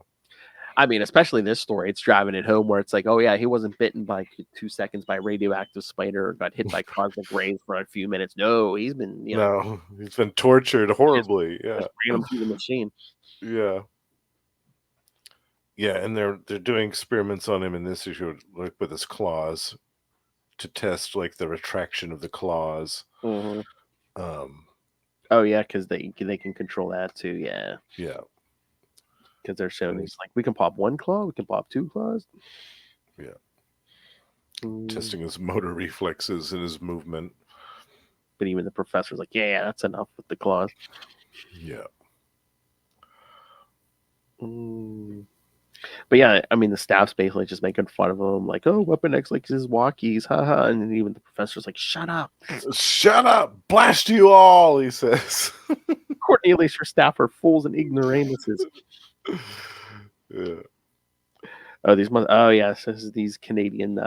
I mean, especially this story, it's driving it home where it's like, oh yeah, he wasn't bitten by 2 seconds by a radioactive spider or got hit by cosmic rays for a few minutes. No, he's been, No, he's been tortured horribly. Yeah. just ran him through the machine. Yeah. Yeah, and they're doing experiments on him in this issue, like with his claws, to test like the retraction of the claws. Mhm. Um, Oh yeah, because they can control that too. Yeah, yeah, because they're showing these like we can pop 1 claw, we can pop 2 claws. Yeah. Mm. Testing his motor reflexes and his movement. But even the professor's like, yeah, that's enough with the claws. Yeah. Mm. But yeah, I mean, the staff's basically just making fun of him, like, oh, Weapon X likes his walkies, haha. And then even the professor's like, shut up. Shut up! Blast you all, he says. Cornelius, your staff are fools and ignoramuses. Yeah. Oh yes, this is these Canadian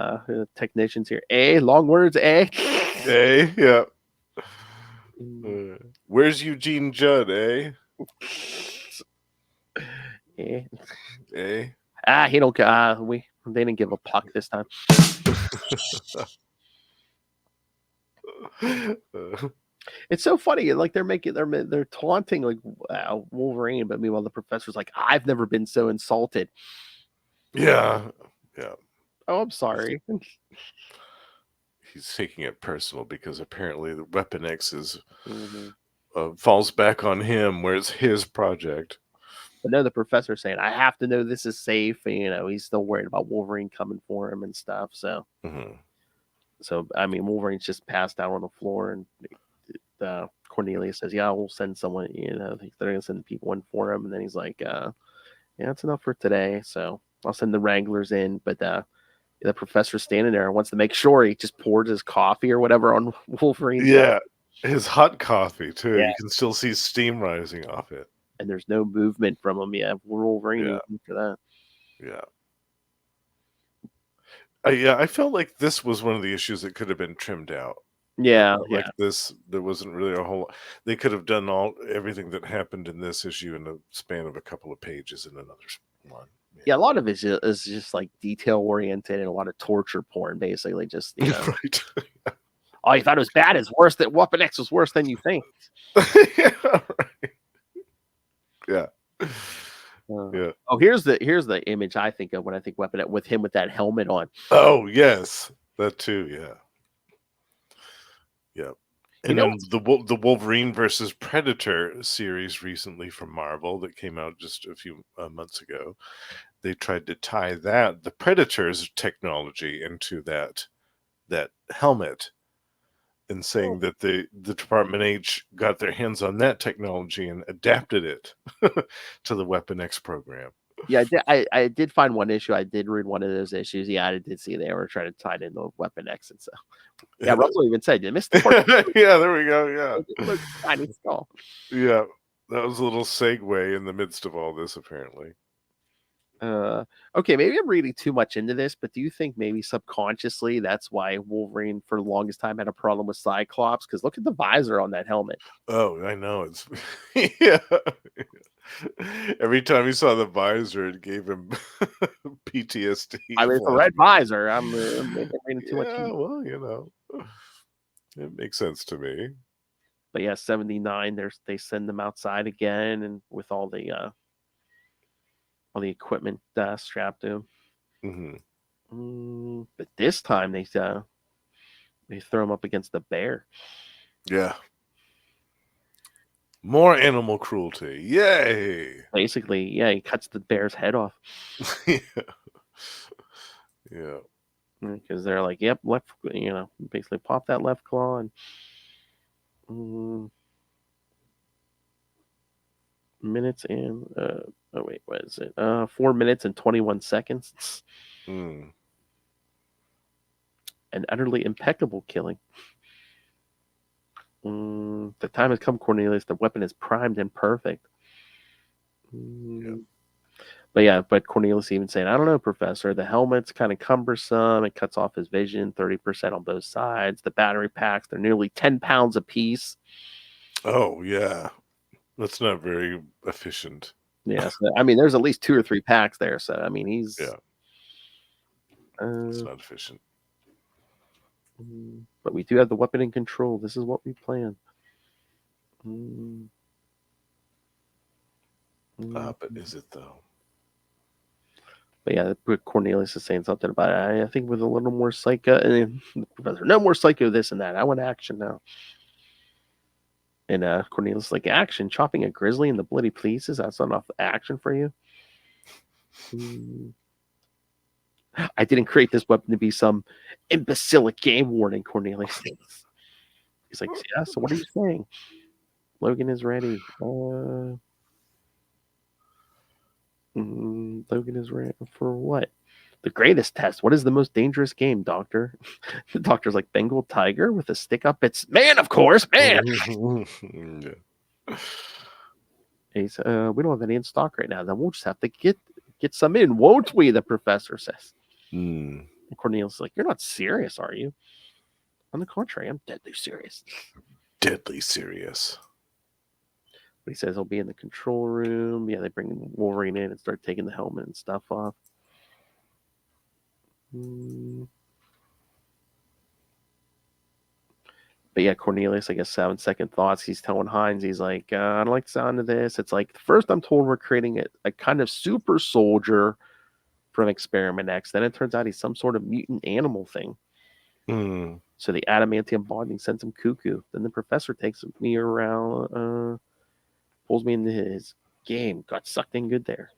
technicians here. Long words, Hey, yeah. Where's Eugene Judd, eh? Eh. Eh? He don't. They didn't give a puck this time. It's so funny. Like they're taunting like Wolverine, but meanwhile the professor's like, I've never been so insulted. Yeah. Yeah. Oh, I'm sorry. He's taking it personal because apparently the Weapon X is Mm-hmm. falls back on him, where it's his project. But no, the professor's saying, I have to know this is safe. And, he's still worried about Wolverine coming for him and stuff. So, I mean, Wolverine's just passed out on the floor, and Cornelius says, yeah, we'll send someone, they're going to send people in for him. And then he's like, yeah, that's enough for today. So I'll send the Wranglers in. But the professor's standing there and wants to make sure he just poured his coffee or whatever on Wolverine. Yeah. His hot coffee, too. Yeah. You can still see steam rising off it. And there's no movement from him yet. Wolverine for that. Yeah. I felt like this was one of the issues that could have been trimmed out. Yeah, Like this, there wasn't really a whole. They could have done everything that happened in this issue in the span of a couple of pages in another one. Yeah, a lot of it is just like detail oriented and a lot of torture porn, basically. Just right. Oh, you thought it was bad? It's worse. That Weapon X was worse than you think. Yeah. Right. Yeah. Yeah. Oh, here's the image I think of when I think Weapon X, with him with that helmet on. Oh yes, that too. Yeah. Yeah. And then the Wolverine versus Predator series recently from Marvel that came out just a few months ago, they tried to tie the Predator's technology into that helmet, and saying that the Department H got their hands on that technology and adapted it to the Weapon X program. Yeah, I did find one issue. I did read one of those issues. Yeah, I did see they were trying to tie it into Weapon X and stuff. Yeah, Russell even said, you missed the part. Yeah, there we go. Yeah. Look, tiny skull. Yeah, that was a little segue in the midst of all this, apparently. Okay, maybe I'm reading too much into this, but do you think maybe subconsciously that's why Wolverine for the longest time had a problem with Cyclops? Because look at the visor on that helmet. Oh, I know. It's yeah. Every time he saw the visor, it gave him PTSD. I mean, it's a red visor. I'm reading too much. Well, it makes sense to me. But yeah, 79. They send them outside again, and with all the equipment strapped to him. But this time they throw him up against the bear. Yeah. More animal cruelty. Yay! Basically, yeah, he cuts the bear's head off. Yeah. Because they're like, yep, left, basically pop that left claw and minutes and what is it? 4 minutes and 21 seconds. An utterly impeccable killing. The time has come, Cornelius. The weapon is primed and perfect. But Cornelius even saying, I don't know, Professor. The helmet's kind of cumbersome. It cuts off his vision 30% on both sides. The battery packs, they're nearly 10 pounds apiece. Oh, yeah. That's not very efficient. Yeah, so, I mean, there's at least 2 or 3 packs there. So, I mean, he's... Yeah. It's not efficient. But we do have the weapon in control. This is what we plan. But is it, though? But yeah, Cornelius is saying something about it. I think with a little more psycho, and the professor, no more psycho, this and that. I want action now. And Cornelius is like, action, chopping a grizzly in the bloody pieces. That's not enough action for you. I didn't create this weapon to be some imbecilic game warning, Cornelius. He's like, yeah. So what are you saying? Logan is ready. Logan is ready for what? The greatest test. What is the most dangerous game, Doctor? The doctor's like, Bengal tiger with a stick up its man, of course, man. Yeah. He's we don't have any in stock right now. Then we'll just have to get some in, won't we? The professor says. And Cornelius is like, you're not serious, are you? On the contrary, I'm deadly serious. Deadly serious. But he says he'll be in the control room. Yeah, they bring Wolverine in and start taking the helmet and stuff off. But yeah, Cornelius, I guess 7-second thoughts. He's telling Hines, he's like, I don't like the sound of this. It's like, first I'm told we're creating a kind of super soldier from Experiment X. Then it turns out he's some sort of mutant animal thing. So the adamantium bonding sends him cuckoo. Then the professor takes me around, pulls me into his game. Got sucked in good there.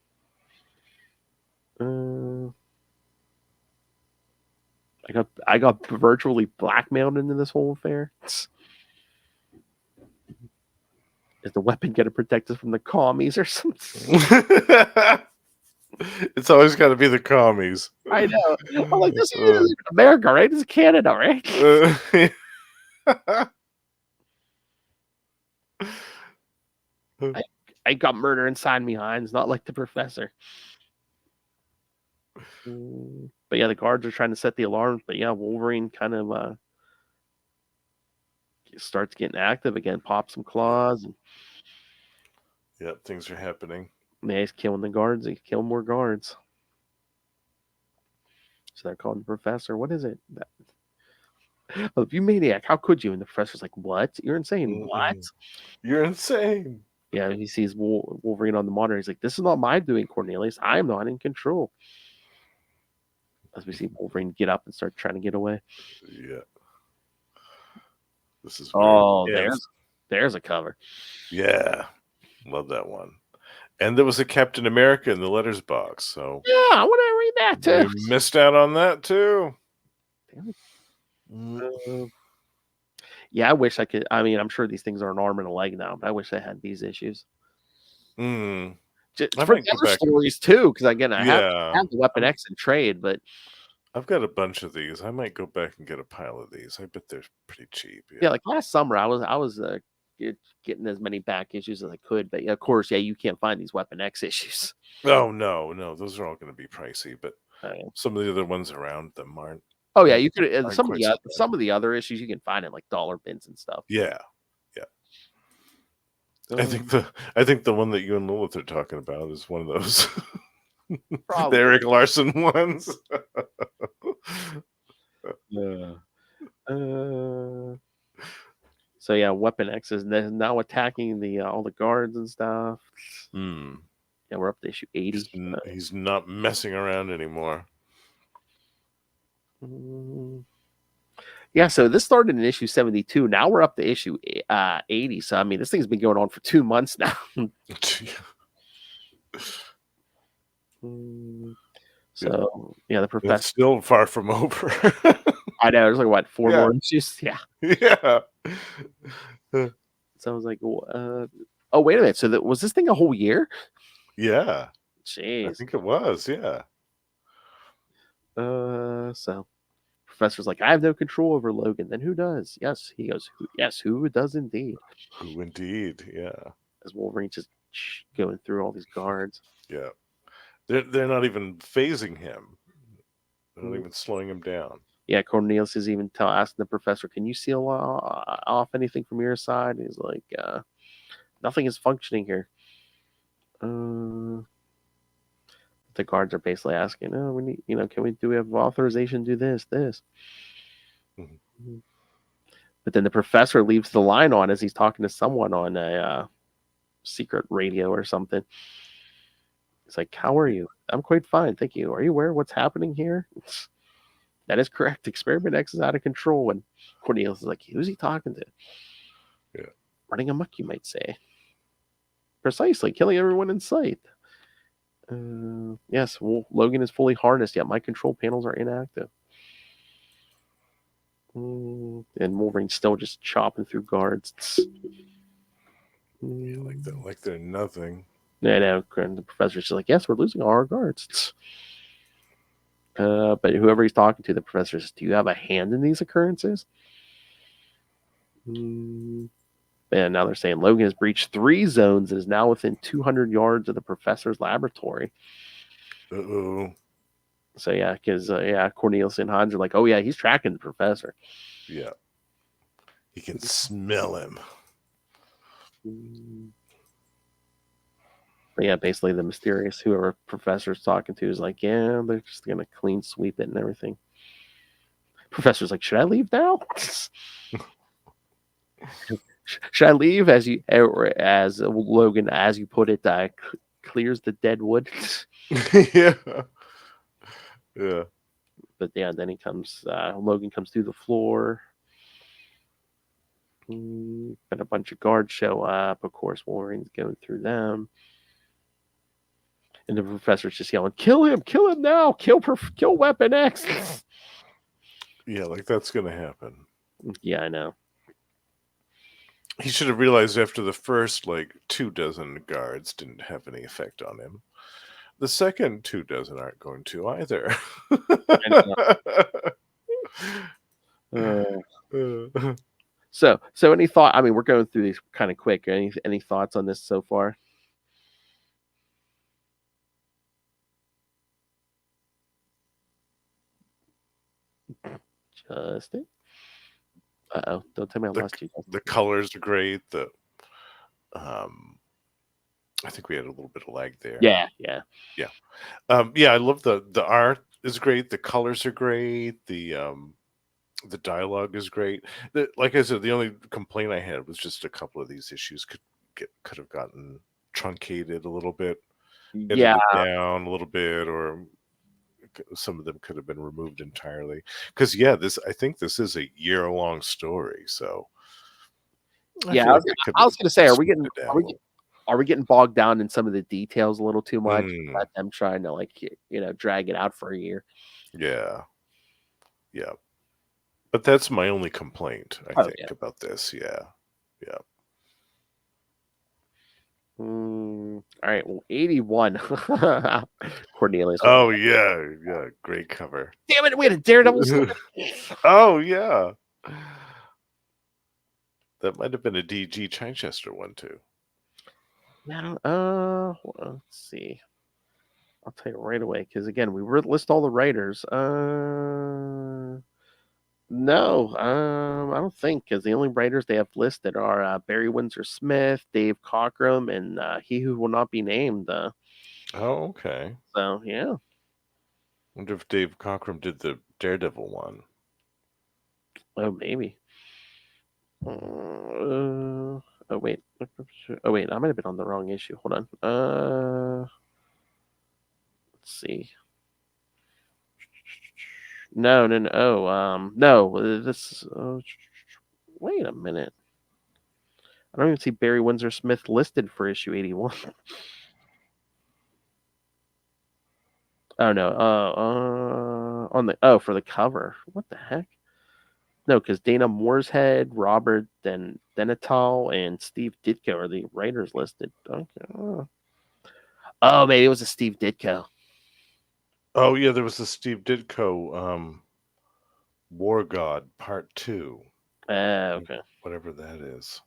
I got virtually blackmailed into this whole affair. Is the weapon going to protect us from the commies or something? It's always got to be the commies. I know. I'm like, this is America, right? This is Canada, right? I got murder inside me, Hines, not like the professor. But yeah, the guards are trying to set the alarms. But yeah, Wolverine kind of starts getting active again, pops some claws. And yep, things are happening. yeah, he's killing the guards. He's killing more guards. So they're calling the professor. What is it? Oh, you maniac. How could you? And the professor's like, what? You're insane. What? You're insane. Yeah, he sees Wolverine on the monitor. He's like, this is not my doing, Cornelius. I'm not in control. As we see Wolverine get up and start trying to get away. Yeah. This is weird. Oh, yeah. There's a cover. Yeah. Love that one. And there was a Captain America in the letters box. So yeah, I want to read that too. We missed out on that too. Yeah, I wish I could. I mean, I'm sure these things are an arm and a leg now, but I wish I had these issues. Just for other stories too, because again, I have the Weapon X in trade, but I've got a bunch of these. I might go back and get a pile of these. I bet they're pretty cheap. Yeah, like last summer, I was getting as many back issues as I could, but of course, you can't find these Weapon X issues. Oh no, those are all going to be pricey. But some of the other ones around them aren't. Oh yeah, you could some of the other issues you can find in like dollar bins and stuff. Yeah. I think the one that you and Lilith are talking about is one of those. The Eric Larson ones. So yeah, Weapon X is now attacking the all the guards and stuff. Yeah, we're up to issue 80. He's not messing around anymore. Yeah, so this started in issue 72. Now we're up to issue 80. So I mean, this thing's been going on for 2 months now. So yeah, the professor it's still far from over. I know. There's like what 4 more issues. Yeah. Yeah. So I was like, oh wait a minute. So was this thing a whole year? Yeah. Jeez. I think it was. Yeah. So Professor's like, I have no control over Logan. Then who does? Yes, he goes. Yes, who does indeed? Who indeed? Yeah. As Wolverine just going through all these guards. Yeah. They're not even phasing him. They're not even slowing him down. Yeah, Cornelius is even asking the professor, "Can you seal off anything from your side?" And he's like, "Nothing is functioning here." The guards are basically asking, "Oh, we need, do we have authorization to do this?" Mhm. But then the professor leaves the line on as he's talking to someone on a secret radio or something. It's like, "How are you?" "I'm quite fine, thank you. Are you aware of what's happening here?" "That is correct. Experiment X is out of control." And Cornelius is like, "Who's he talking to?" Yeah. "Running amok, you might say." "Precisely, killing everyone in sight." Yes, well, Logan is fully harnessed, yet my control panels are inactive. And Wolverine's still just chopping through guards. Yeah, like they're nothing. I know. And the professor's just like, "Yes, we're losing all our guards." But whoever he's talking to, the professor says, "Do you have a hand in these occurrences?" And now they're saying Logan has breached 3 zones and is now within 200 yards of the professor's laboratory. Uh-oh. So yeah, because Cornelius and Hans are like, "Oh yeah, he's tracking the professor." Yeah. He can smell him. But yeah, basically the mysterious whoever professor's talking to is like, "Yeah, they're just gonna clean sweep it and everything." Professor's like, "Should I leave now?" "Should I leave?" As Logan, as you put it, clears the dead wood. Yeah. Yeah. But yeah, then Logan comes through the floor. And a bunch of guards show up. Of course, Wolverine's going through them. And the professor's just yelling, "Kill him now, kill Weapon X." Yeah, like that's gonna happen. Yeah, I know. He should have realized after the first 24 guards didn't have any effect on him. The second 24 aren't going to either. So any thought? I mean, we're going through these kind of quick. Any thoughts on this so far? Justin? Uh-oh, don't tell me I lost you. The colors are great. I think we had a little bit of lag there. Yeah. I love the art is great. The colors are great. The dialogue is great. Like I said, the only complaint I had was just a couple of these issues could have gotten truncated a little bit, Yeah. edited down a little bit, or some of them could have been removed entirely. Because I think this is a year-long story, so Yeah, feel like they could I was have gonna say, are we smoothed it down a little. getting bogged down in some of the details a little too much? Mm. Let them trying to drag it out for a year. Yeah. But that's my only complaint, I think, Yeah. about this. Yeah. All right. Well, 81. Cornelius. Oh yeah, great cover. Damn it! We had a Daredevil. Oh yeah, that might have been a DG Chichester one too. Let's see. I'll tell you right away because again, we list all the writers. No, I don't think because the only writers they have listed are Barry Windsor Smith, Dave Cockrum, and he who will not be named. Oh, okay. So yeah. Wonder if Dave Cockrum did the Daredevil one. Oh, maybe. Oh wait. Oh wait, I might have been on the wrong issue. Hold on. Let's see. No. No. This. Wait a minute. I don't even see Barry Windsor Smith listed for issue 81. Oh no. For the cover. What the heck? No, because Dana Mooreshead, Robert Denatal, and Steve Ditko are the writers listed. Okay. Oh, maybe it was a Steve Ditko. Oh yeah, there was the Steve Ditko War God Part 2. Okay. Whatever that is.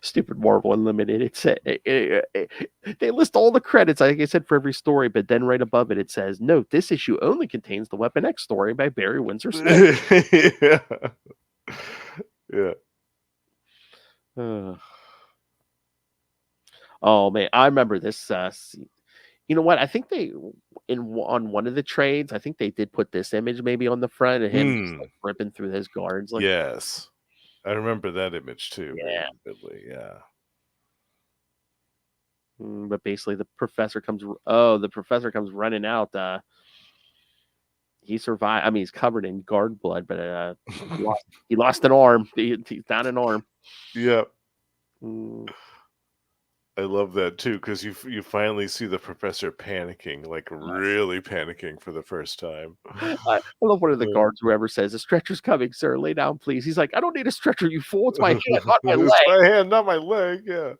Stupid Marvel Unlimited. It said they list all the credits, like I said, for every story, but then right above it, it says, "Note: this issue only contains the Weapon X story by Barry Windsor Smith." Yeah. Yeah. Oh man, I remember this. You know what? I think they on one of the trades, I think they did put this image maybe on the front of him just like ripping through his guards. Like, Yes. I remember that image too. Very yeah. vividly. Yeah. But basically, the professor comes. Oh, the professor comes running out. He survived. I mean, he's covered in guard blood, but he lost an arm. He's down an arm. Yep. Mm. I love that too, because you finally see the professor panicking, like really panicking for the first time. I love one of the guards, whoever says, "A stretcher's coming, sir. Lay down, please." He's like, "I don't need a stretcher, you fool. It's my hand, not my leg." It's my hand, not my leg. Yeah.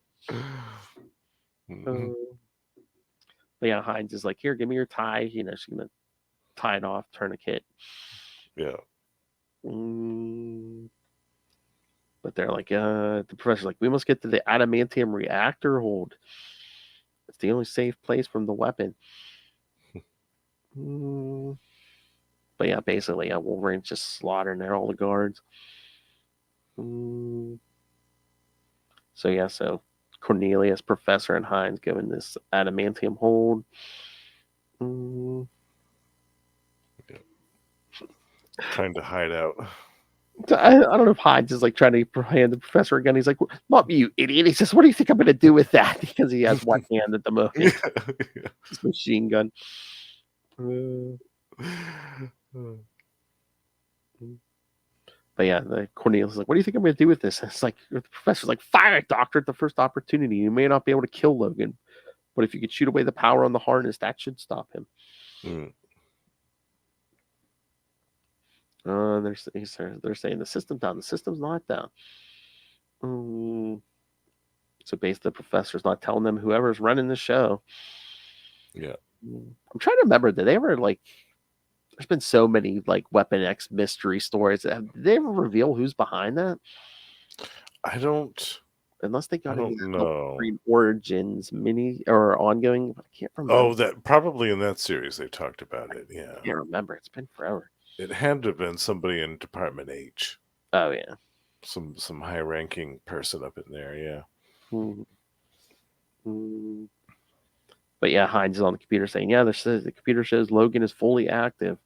But yeah, Hines is like, "Here, give me your tie." You know, she's gonna tie it off, tourniquet. Yeah. But they're like, the professor's like, "We must get to the adamantium reactor hold. It's the only safe place from the weapon." But yeah, basically, Wolverine's just slaughtering there all the guards. So yeah, so Cornelius, Professor, and Hines given this adamantium hold. Trying to hide out. I don't know if Hines is like trying to hand the professor a gun. He's like, "Not you, idiot." He says, "What do you think I'm going to do with that?" Because he has one hand at the moment. Yeah. His machine gun. But yeah, Cornelius is like, "What do you think I'm going to do with this?" It's like the professor's like, "Fire it, doctor, at the first opportunity. You may not be able to kill Logan, but if you could shoot away the power on the harness, that should stop him." They're saying the system's down. The system's not down. So basically, the professor's not telling them whoever's running the show. Yeah. I'm trying to remember. Did they ever like? There's been so many like Weapon X mystery stories. Did they ever reveal who's behind that? I don't. Unless they got I don't into know. Origins mini or ongoing. I can't remember. Oh, that probably in that series they talked about it. Yeah. I can't remember. It's been forever. It had to have been somebody in Department H. Oh yeah. Some high ranking person up in there. Yeah. But yeah, Hines is on the computer saying, "Yeah, the computer shows Logan is fully active."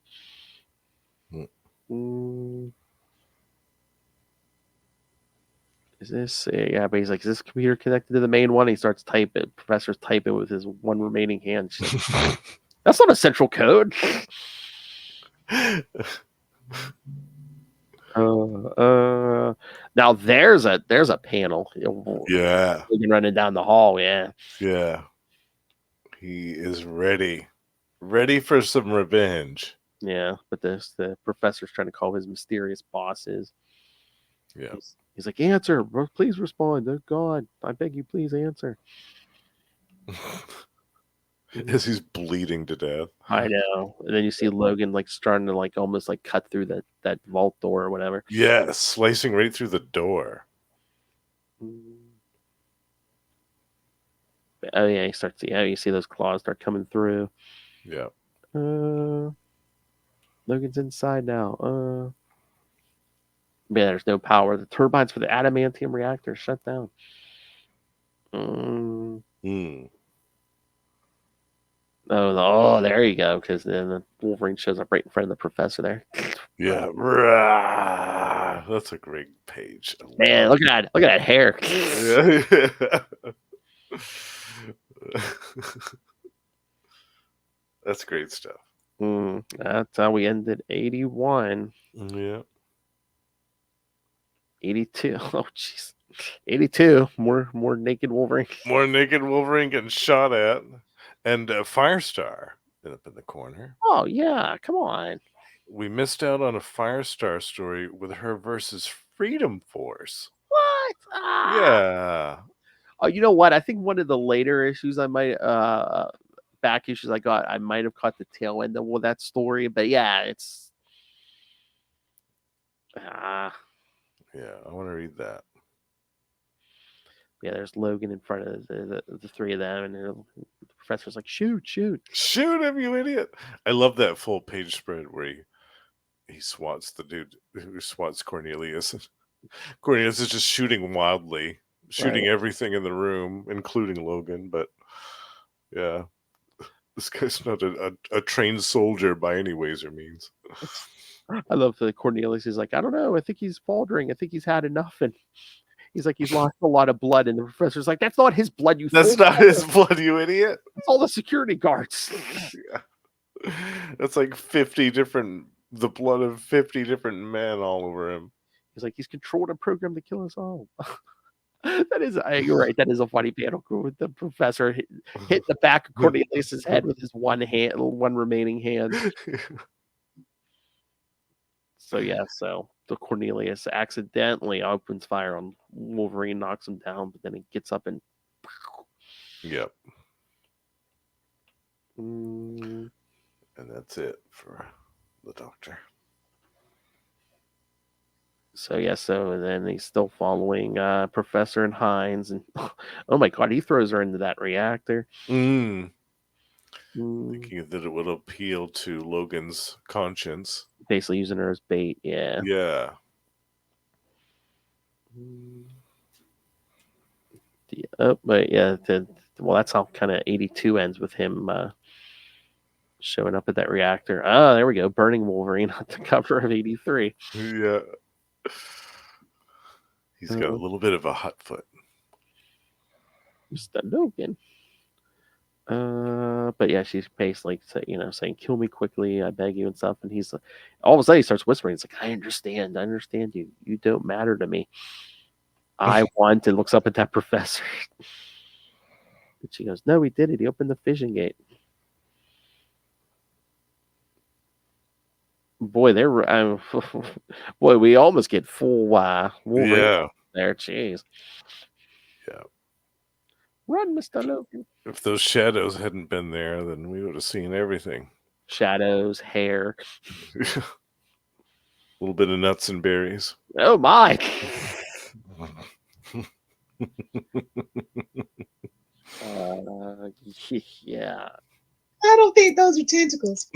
Is this? Yeah, but he's like, "Is this computer connected to the main one?" He starts typing. Professor's typing with his one remaining hand. She's like, "That's not a central code." Now there's a panel. Yeah. Logan running down the hall. Yeah. Yeah. He is ready for some revenge. Yeah, but the professor's trying to call his mysterious bosses. Yeah. He's like, "Answer, please respond. Oh God, I beg you, please answer." As he's bleeding to death. I know. And then you see Logan like starting to like almost like cut through that vault door or whatever. Yeah, slicing right through the door. Oh yeah, he starts. Yeah, you see those claws start coming through. Yeah. Logan's inside now. Yeah, there's no power. The turbines for the adamantium reactor shut down. Oh, there you go. Because then the Wolverine shows up right in front of the professor there. Yeah. That's a great page. Man, look at that hair. Yeah. That's great stuff. That's how we ended 81. Yeah. 82. Oh, jeez. 82. More naked Wolverine. More naked Wolverine getting shot at. And Firestar up in the corner. Oh, yeah. Come on. We missed out on a Firestar story with her versus Freedom Force. What? Yeah. Oh, you know what? I think one of the later issues I might back issues I got, I might have caught the tail end of that story. But yeah, it's yeah, I want to read that. Yeah, there's Logan in front of the three of them, and the professor's like, shoot. Shoot him, you idiot! I love that full page spread where he swats the dude who swats Cornelius. Cornelius is just shooting wildly, shooting everything in the room, including Logan. But yeah, this guy's not a trained soldier by any ways or means. I love that Cornelius is like, I don't know, I think he's faltering. I think he's had enough, and he's like, he's lost a lot of blood, and the professor's like, that's not his blood, you That's fool. not his blood, you idiot. It's all the security guards. Yeah. That's like the blood of 50 different men all over him. He's like, he's controlled a program to kill us all. That is, you're right. That is a funny panel with the professor hit the back of Cornelius's head with his one remaining hand. So the Cornelius accidentally opens fire on Wolverine, knocks him down, but then he gets up and. Yep. Mm. And that's it for the Doctor. So then he's still following Professor and Hines, and oh my god, he throws her into that reactor. Thinking that it would appeal to Logan's conscience. Basically using her as bait, yeah. Yeah. But yeah, that's how kind of 82 ends with him showing up at that reactor. Oh, there we go, burning Wolverine on the cover of 83. Yeah. He's got a little bit of a hot foot. Mr. Logan. But yeah, she's basically saying, kill me quickly, I beg you, and stuff. And he's all of a sudden he starts whispering. It's like, I understand you. You don't matter to me. I want, and looks up at that professor. And she goes, no, he did it. He opened the fission gate. Boy, we almost get full Wolverine there. Jeez. Yeah. Run, Mr. Logan. If those shadows hadn't been there, then we would have seen everything. Shadows, hair. A little bit of nuts and berries. Oh, my. Yeah. I don't think those are tentacles.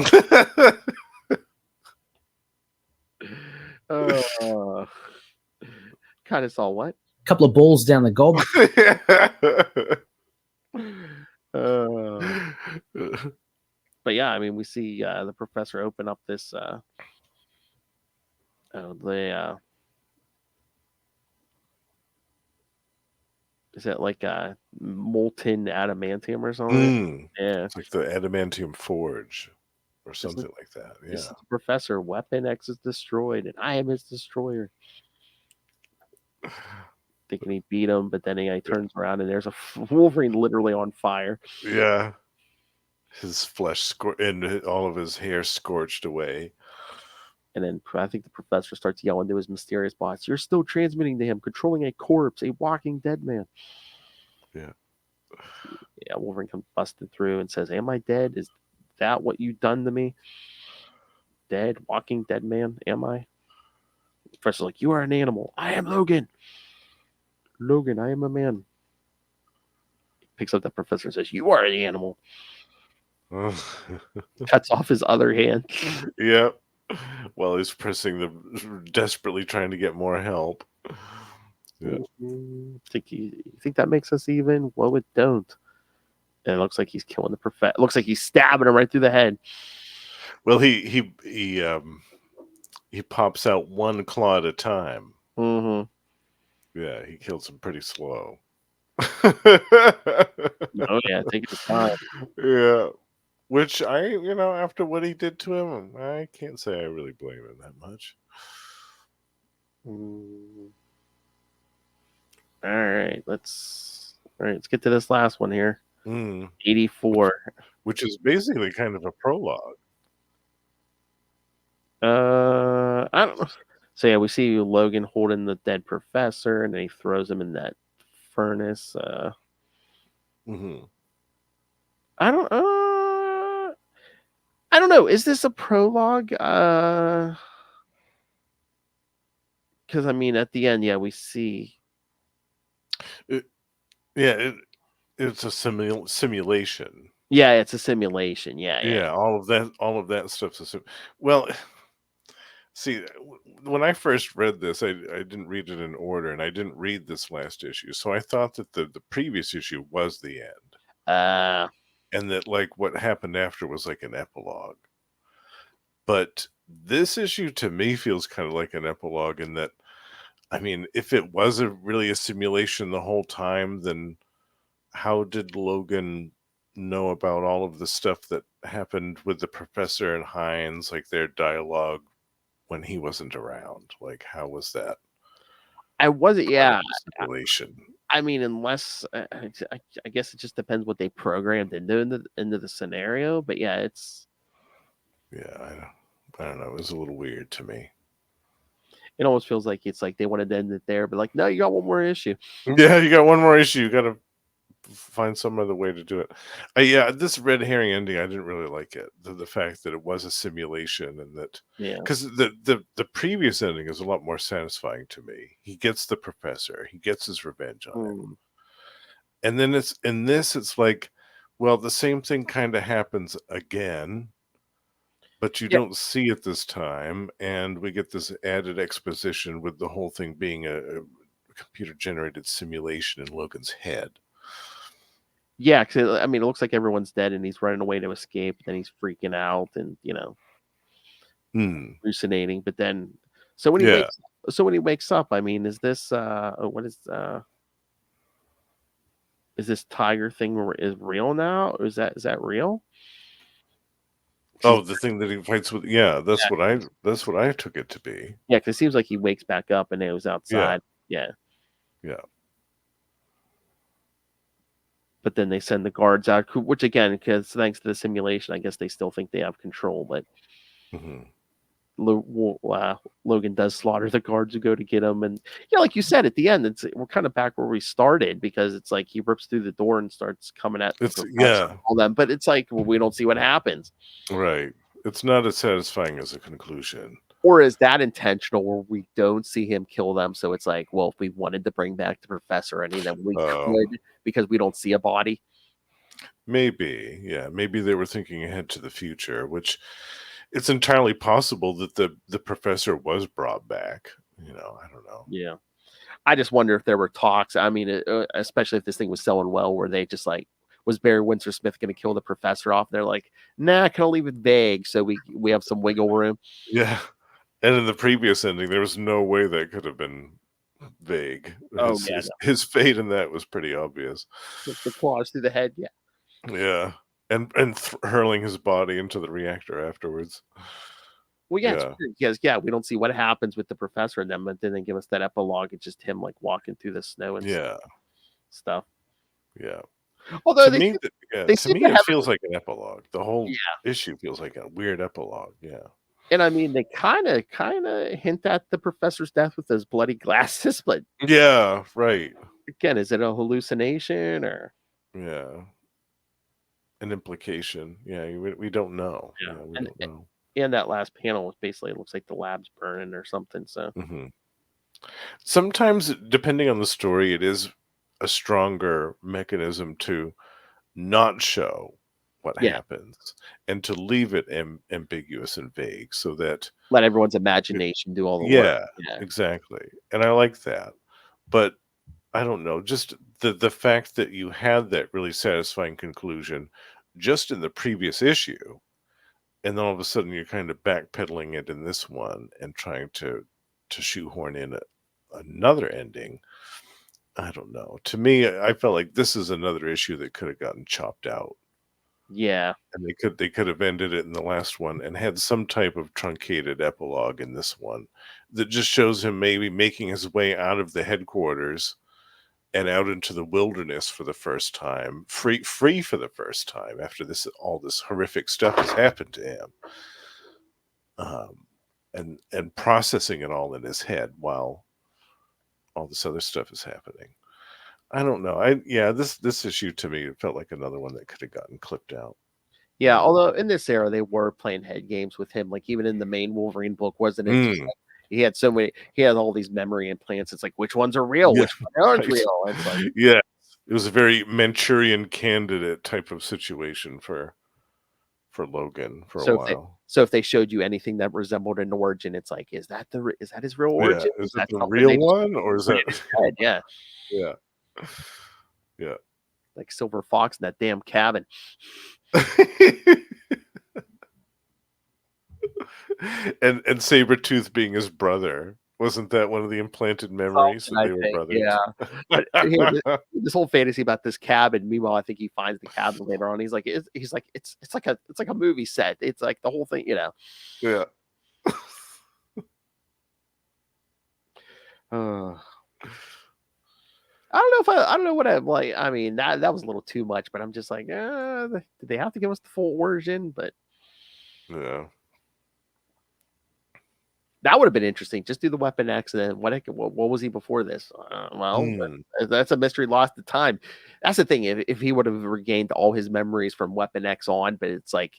Kind of saw what? A couple of balls down the gob. But yeah, I mean, we see the professor open up this. Is it like a molten adamantium or something? Yeah, it's like the adamantium forge or something like that. Yeah, this is the professor. Weapon X is destroyed, and I am his destroyer. Thinking he beat him, but then he turns around and there's a Wolverine literally on fire. Yeah, his flesh and all of his hair scorched away. And then I think the professor starts yelling to his mysterious boss, "You're still transmitting to him, controlling a corpse, a walking dead man." Yeah. Yeah, Wolverine comes busting through and says, "Am I dead? Is that what you've done to me? Dead, walking dead man, am I?" The professor's like, "You are an animal. I am Logan. Logan, I am a man." He picks up that professor and says, "You are an animal." Cuts off his other hand. Yep. While he's desperately trying to get more help. Yeah. You think that makes us even? Well, it don't. And it looks like he's killing the professor. Looks like he's stabbing him right through the head. Well, he pops out one claw at a time. Mm-hmm. Yeah, he kills him pretty slow. Oh yeah, take his time. Yeah. Which after what he did to him, I can't say I really blame him that much. All right, let's get to this last one here. 84. Which is basically kind of a prologue. I don't know. So yeah, we see Logan holding the dead professor, and then he throws him in that furnace. I don't know. Is this a prologue? Because I mean, at the end, yeah, we see. Yeah, it's a simulation. Yeah, it's a simulation. Yeah. Yeah, all of that stuff's a well, see, when I first read this, I didn't read it in order, and I didn't read this last issue, so I thought that the previous issue was the end, and that like what happened after was like an epilogue. But this issue to me feels kind of like an epilogue in that, I mean, if it was really a simulation the whole time, then how did Logan know about all of the stuff that happened with the professor and Hines, like their dialogue when he wasn't around? Like, how was that I wasn't. part of Yeah. the simulation? I mean, unless I guess it just depends what they programmed into the scenario. But yeah, it's Yeah, I don't know. It was a little weird to me. it almost feels like it's like they wanted to end it there, but like, no, you got one more issue. Yeah, you got one more issue. You got to find some other way to do it. Yeah, this red herring ending, I didn't really like it. The fact that it was a simulation, and that Yeah. because the previous ending is a lot more satisfying to me. He gets the professor, he gets his revenge on him, and then it's in this, it's like, well, the same thing kind of happens again, but you Yeah. don't see it this time, and we get this added exposition with the whole thing being a computer generated simulation in Logan's head. Yeah, because I mean, it looks like everyone's dead, and he's running away to escape. Then he's freaking out, and hallucinating. But then, so when he wakes up, I mean, is this what is this tiger thing is real now? Or is that real? Oh, the thing that he fights with, yeah, that's Yeah. what I took it to be. Yeah, because it seems like he wakes back up and it was outside. Yeah. But then they send the guards out, which again, because thanks to the simulation, I guess they still think they have control. But Logan does slaughter the guards who go to get him, and like you said at the end, we're kind of back where we started, because it's like he rips through the door and starts coming at all them. But it's like, well, we don't see what happens. Right. It's not as satisfying as a conclusion. Or is that intentional, where we don't see him kill them? So it's like, well, if we wanted to bring back the professor, any of them, we could, because we don't see a body. Maybe, yeah. Maybe they were thinking ahead to the future, which it's entirely possible that the professor was brought back. I don't know. Yeah. I just wonder if there were talks. I mean, especially if this thing was selling well, where they just like, was Barry Windsor Smith going to kill the professor off? They're like, nah, can I leave it vague so we have some wiggle room? Yeah. And in the previous ending, there was no way that could have been vague. His fate in that was pretty obvious. The claws through the head, yeah. Yeah. And hurling his body into the reactor afterwards. Well, yeah, it's weird because we don't see what happens with the professor and them, but then they give us that epilogue. It's just him like walking through the snow and stuff. Yeah. Although to me, it feels like an epilogue. The whole issue feels like a weird epilogue. Yeah. And I mean, they kind of hint at the professor's death with those bloody glasses, but yeah, right. Again, is it a hallucination or an implication? Yeah, we don't know. Yeah, we don't know. And that last panel was basically, it looks like the lab's burning or something. So sometimes, depending on the story, it is a stronger mechanism to not show what happens and to leave it ambiguous and vague, so that let everyone's imagination do all the work. Yeah, exactly. And I like that. But I don't know, just the fact that you had that really satisfying conclusion just in the previous issue, and then all of a sudden you're kind of backpedaling it in this one and trying to shoehorn in another ending. I don't know. To me, I felt like this is another issue that could have gotten chopped out. Yeah. And they could have ended it in the last one and had some type of truncated epilogue in this one that just shows him maybe making his way out of the headquarters and out into the wilderness for the first time, free for the first time after all this horrific stuff has happened to him, and processing it all in his head while all this other stuff is happening. I don't know. This issue to me, it felt like another one that could have gotten clipped out. Yeah, although in this era they were playing head games with him, like even in the main Wolverine book, wasn't it? Just like, he had all these memory implants. It's like, which ones are real, which ones aren't real. It's like, It was a very Manchurian Candidate type of situation for Logan for a while. So if they showed you anything that resembled an origin, it's like, is that his real Yeah, origin? is Is it that the something real they just one or is put that? in his head? Yeah, Yeah, yeah. like Silver Fox in that damn cabin. and Sabretooth being his brother. Wasn't that one of the implanted memories that I they were think, brothers? yeah. But here, this whole fantasy about this cabin. Meanwhile, I think he finds the cabin later on. He's like, it's like a movie set. It's like the whole thing, Yeah. Uh, I don't know what I'm like. I mean, that was a little too much, but I'm just like, did they have to give us the full origin? But Yeah. that would have been interesting. Just do the Weapon X, and then what was he before this? That's a mystery lost to time. That's the thing. If he would have regained all his memories from Weapon X on, but it's like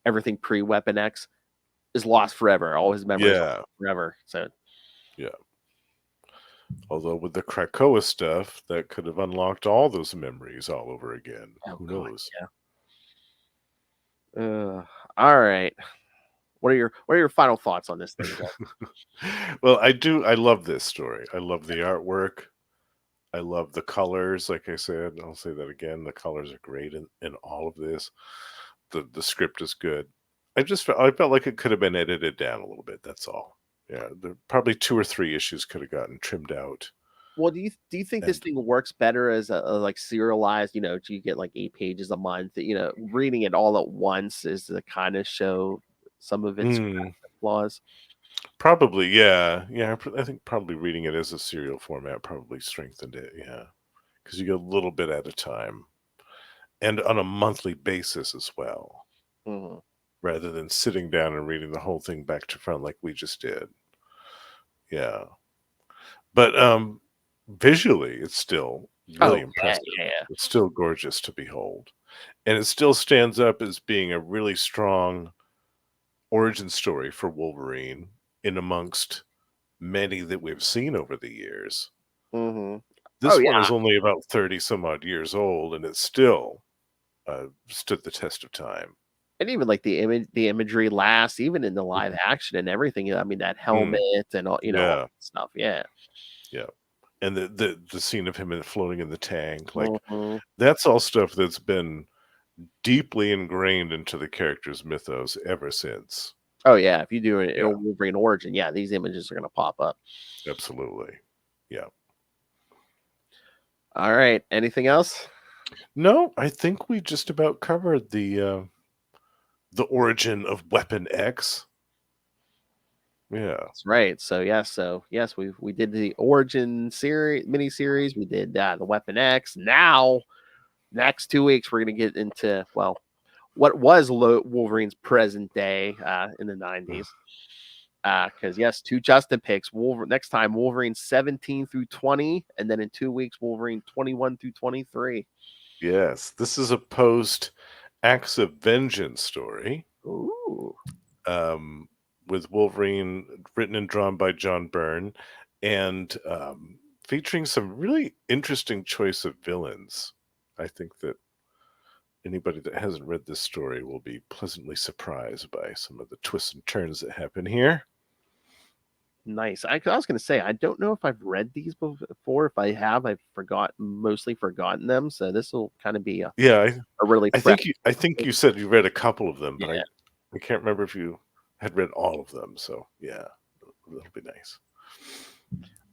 everything pre Weapon X is lost forever. All his memories are Yeah. lost forever. So Yeah. Although with the Krakoa stuff, that could have unlocked all those memories all over again. Who knows? Yeah. All right. What are your final thoughts on this thing? Well, I love this story. I love the artwork. I love the colors. Like I said, I'll say that again. The colors are great in all of this. The script is good. I felt like it could have been edited down a little bit. That's all. Yeah, probably 2 or 3 issues could have gotten trimmed out. Well, do you think this And thing works better as a like serialized? Do you get like 8 pages a month? Reading it all at once is to kind of show some of its flaws. probably, yeah, yeah. I think probably reading it as a serial format probably strengthened it. Yeah, because you get a little bit at a time, and on a monthly basis as well, Mhm. rather than sitting down and reading the whole thing back to front like we just did. Yeah, but visually, it's still really Oh impressive. yeah. It's still gorgeous to behold, and it still stands up as being a really strong origin story for Wolverine in amongst many that we've seen over the years. Hmm. Oh This one yeah. is only about 30 some odd years old, and it still stood the test of time. And even like the imagery lasts even in the live action and everything. I mean that Mm, helmet and all all yeah, that stuff. Yeah. yeah. And the scene of him floating in the tank, like Mhm. that's all stuff that's been deeply ingrained into the character's mythos ever since. Oh yeah. If you do a Yeah, Wolverine origin, yeah, these images are gonna pop up. absolutely. Yeah. All right. Anything else? No, I think we just about covered the origin of Weapon X. Yeah. That's right. So yes, we did the origin series mini series. We did the Weapon X. Now, next 2 weeks, we're gonna get into what was Wolverine's present day in the '90s. Because yes, 2 Justin picks. Next time Wolverine 17 through 20, and then in 2 weeks Wolverine 21 through 23. Yes, this is a post Acts of Vengeance story, Ooh, um, with Wolverine written and drawn by John Byrne, and featuring some really interesting choice of villains. I think that anybody that hasn't read this story will be pleasantly surprised by some of the twists and turns that happen here. nice. I was gonna say I don't know if I've read these before. If I have, I've mostly forgotten them. So this will kind of be Yeah, a really I fresh. think you said you read a couple of them, but Yeah. I can't remember if you had read all of them. So yeah, that'll be nice.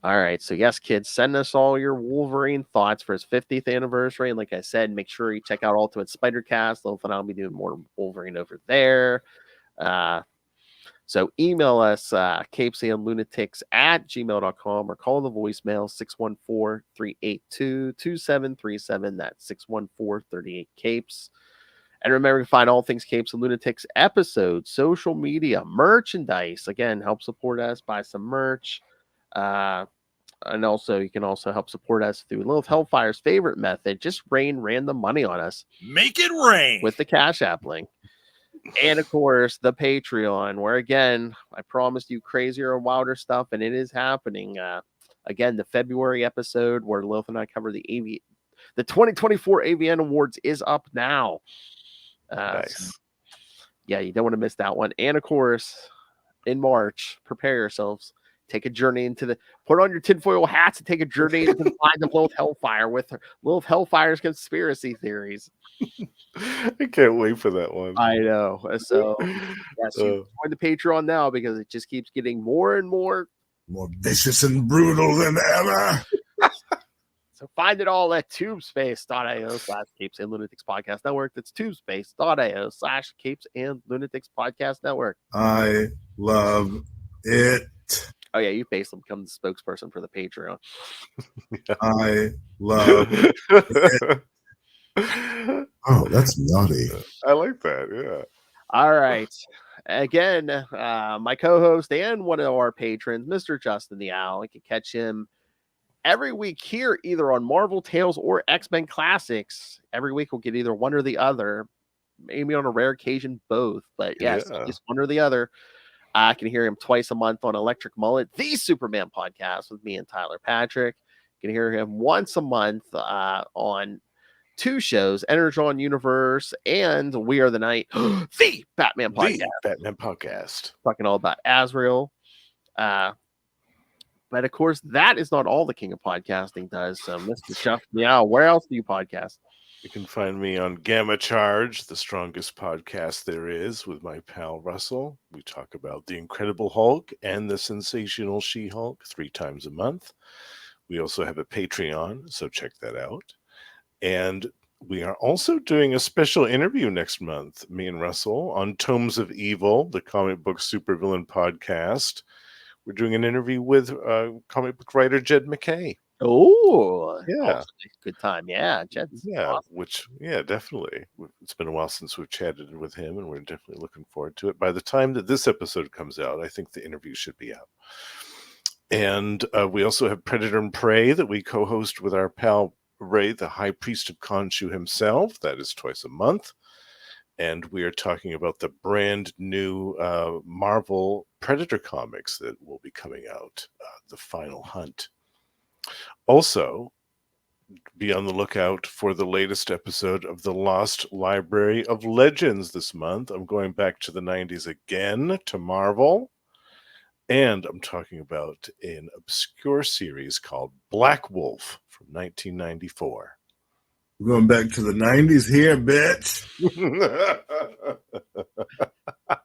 All right. So, yes, kids, send us all your Wolverine thoughts for his 50th anniversary. And like I said, make sure you check out Ultimate Spider-Cast. Loth and I'll be doing more Wolverine over there. So, email us, CapesandLunatics at gmail.com or call the voicemail 614-382-2737. That's 614-38-CAPES. And remember to find all things Capes and Lunatics episodes, social media, merchandise. Again, help support us, buy some merch. And also, you can also help support us through Lilith Hellfire's favorite method. Just rain random money on us Make it rain. with the Cash App link. And of course, the Patreon, where again, I promised you crazier and wilder stuff, and it is happening. Again, the February episode where Lilith and I cover the The 2024 AVN Awards is up now. Nice. Yeah, you don't want to miss that one. And of course, in March, prepare yourselves. Take a journey put on your tinfoil hats and take a journey into the mind of Lilith Hellfire with Lilith Hellfire's conspiracy theories. I can't wait for that one. I know. So, yes, you join the Patreon now because it just keeps getting more and more vicious and brutal than ever. So find it all at tubespace.io/Capes and Lunatics Podcast Network. That's tubespace.io/Capes and Lunatics Podcast Network. I love it. Oh, yeah, you basically become the spokesperson for the Patreon. I love it. Oh, that's naughty. I like that, yeah. All right. Again, my co-host and one of our patrons, Mr. Justin the Owl. You can catch him every week here, either on Marvel Tales or X-Men Classics. Every week we'll get either one or the other. Maybe on a rare occasion, both. But yes, just one or the other. I can hear him twice a month on Electric Mullet, the Superman podcast with me and Tyler Patrick. You can hear him once a month on two shows, Energon Universe and We Are the Night, the Batman podcast. The Batman podcast. Talking all about Azrael. But of course, that is not all the King of Podcasting does. So, Mr. Chuff Meow, where else do you podcast? You can find me on Gamma Charge, the strongest podcast there is, with my pal Russell. We talk about the Incredible Hulk and the Sensational She-Hulk 3 times a month. We also have a Patreon, so check that out. And we are also doing a special interview next month, me and Russell, on Tomes of Evil, the comic book supervillain podcast. We're doing an interview with comic book writer Jed McKay. Oh, yeah. Good time. Yeah, Jed's awesome. Definitely. It's been a while since we've chatted with him, and we're definitely looking forward to it. By the time that this episode comes out, I think the interview should be out. And we also have Predator and Prey that we co-host with our pal Ray, the High Priest of Khonshu himself. That is twice a month. And we are talking about the brand new Marvel Predator comics that will be coming out, The Final Hunt. Also, be on the lookout for the latest episode of The Lost Library of Legends this month. I'm going back to the 90s again, to Marvel. And I'm talking about an obscure series called Black Wolf from 1994. We're going back to the 90s here, bitch.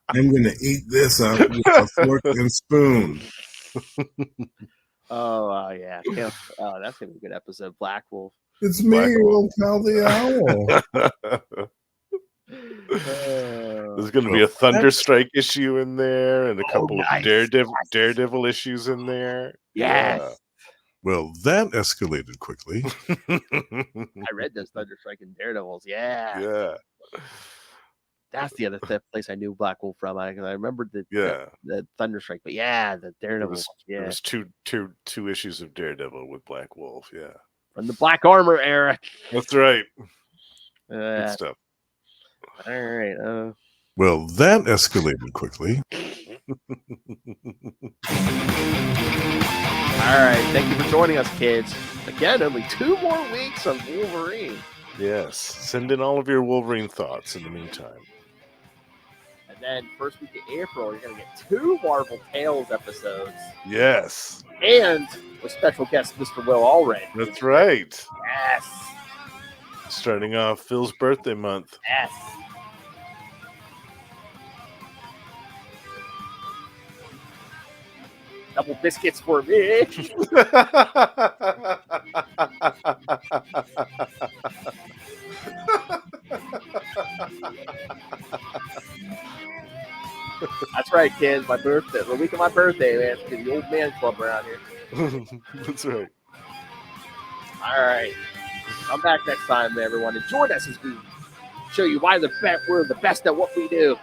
I'm going to eat this up with a fork and spoon. Oh, yeah. That's going to be a good episode. Black Wolf. It's me, old pal the Owl. There's going to be a Thunderstrike issue in there and a couple of Daredevil issues in there. Yes. Yeah. Well, that escalated quickly. I read those Thunderstrike and Daredevils. Yeah. That's the other place I knew Black Wolf from. I remembered the Thunderstrike, but the Daredevil. There was two issues of Daredevil with Black Wolf. Yeah, from the Black Armor era. That's right. Good stuff. All right. Well, that escalated quickly. All right. Thank you for joining us, kids. Again, only 2 more weeks of Wolverine. Yes. Send in all of your Wolverine thoughts in the meantime. And then first week of April, you're going to get 2 Marvel Tales episodes. Yes. And with special guest Mr. Will Allred. That's right. Yes. Starting off Phil's birthday month. Yes. Double biscuits for me. That's right, kids. My birthday. The week of my birthday, man. It's the old man club around here. That's right. All right. Come back next time, everyone, and join us as we show you why we're the best at what we do.